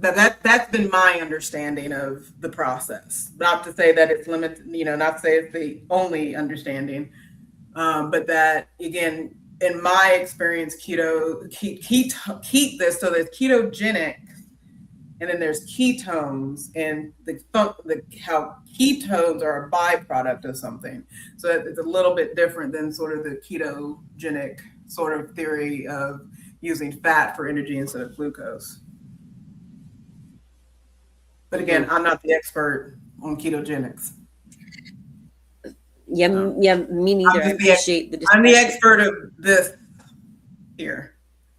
So that's been my understanding of the process. Not to say that it's limited, not to say it's the only understanding, but that, again, in my experience, so there's ketogenic, and then there's ketones, and how ketones are a byproduct of something. So it's a little bit different than sort of the ketogenic sort of theory of using fat for energy instead of glucose. But again, I'm not the expert on ketogenics. Yeah, me neither. I appreciate the discussion. I'm the expert of this here.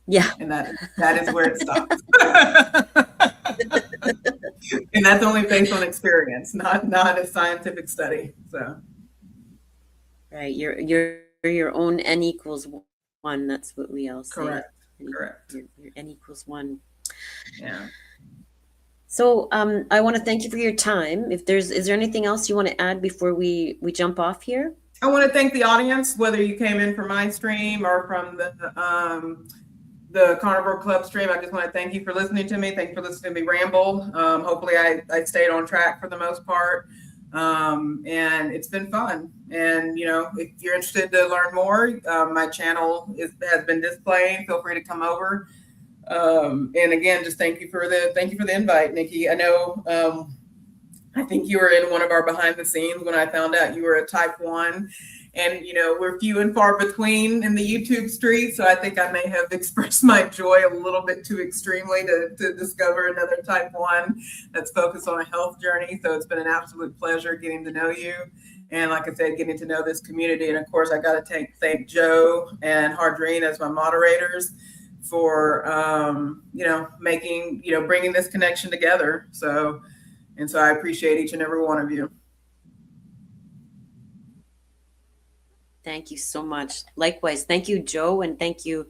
Yeah. And that is where it stops. And that's only based on experience, not a scientific study. So right. You're your own N equals 1. That's what we all say. Correct. Correct. Your N equals 1. Yeah. So I want to thank you for your time. Is there anything else you want to add before we jump off here? I want to thank the audience, whether you came in from my stream or from the Carnivore Club stream. I just want to thank you for listening to me. Thank you for listening to me ramble. Hopefully I stayed on track for the most part. And it's been fun. And, if you're interested to learn more, my channel has been displaying. Feel free to come over. And again, just thank you for the invite, Nikki. I know, I think you were in one of our behind the scenes when I found out you were a type 1, and we're few and far between in the YouTube street. So I think I may have expressed my joy a little bit too extremely to discover another type 1 that's focused on a health journey. So it's been an absolute pleasure getting to know you. And like I said, getting to know this community. And of course, I got to thank Joe and Hardreen as my moderators for, bringing this connection together. So I appreciate each and every one of you. Thank you so much. Likewise. Thank you, Joe. And thank you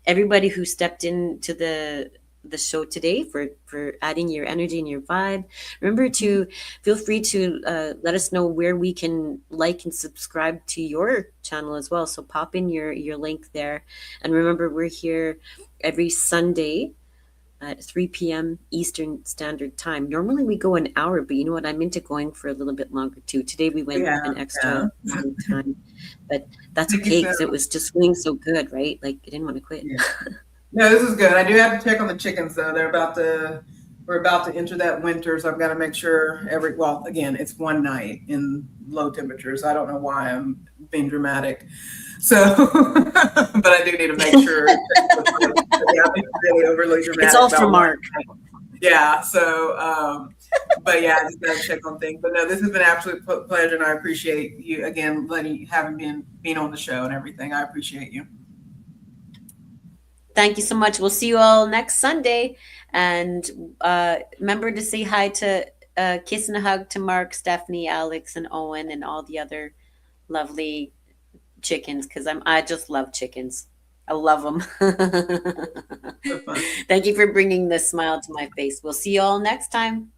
everybody who stepped into the show today for adding your energy and your vibe. Remember to feel free to let us know where we can like and subscribe to your channel as well. So pop in your link there. And remember, we're here every Sunday at 3 p.m. Eastern Standard Time. Normally we go an hour, but you know what? I'm into going for a little bit longer too. Today we went an extra long time, but that's okay because it was just feeling so good, right? Like I didn't want to quit. Yeah. No, this is good. I do have to check on the chickens though. We're about to enter that winter, so I've got to make sure again, it's one night in low temperatures. I don't know why I'm being dramatic. So, but I do need to make sure. I'm really overly dramatic. It's all for Mark. Yeah. So, but yeah, I just got to check on things. But no, this has been an absolute pleasure, and I appreciate you again having been on the show and everything. I appreciate you. Thank you so much. We'll see you all next Sunday. And remember to say hi to kiss and a hug to Mark, Stephanie, Alex, and Owen, and all the other lovely chickens, because I just love chickens. I love them. Thank you for bringing this smile to my face. We'll see you all next time.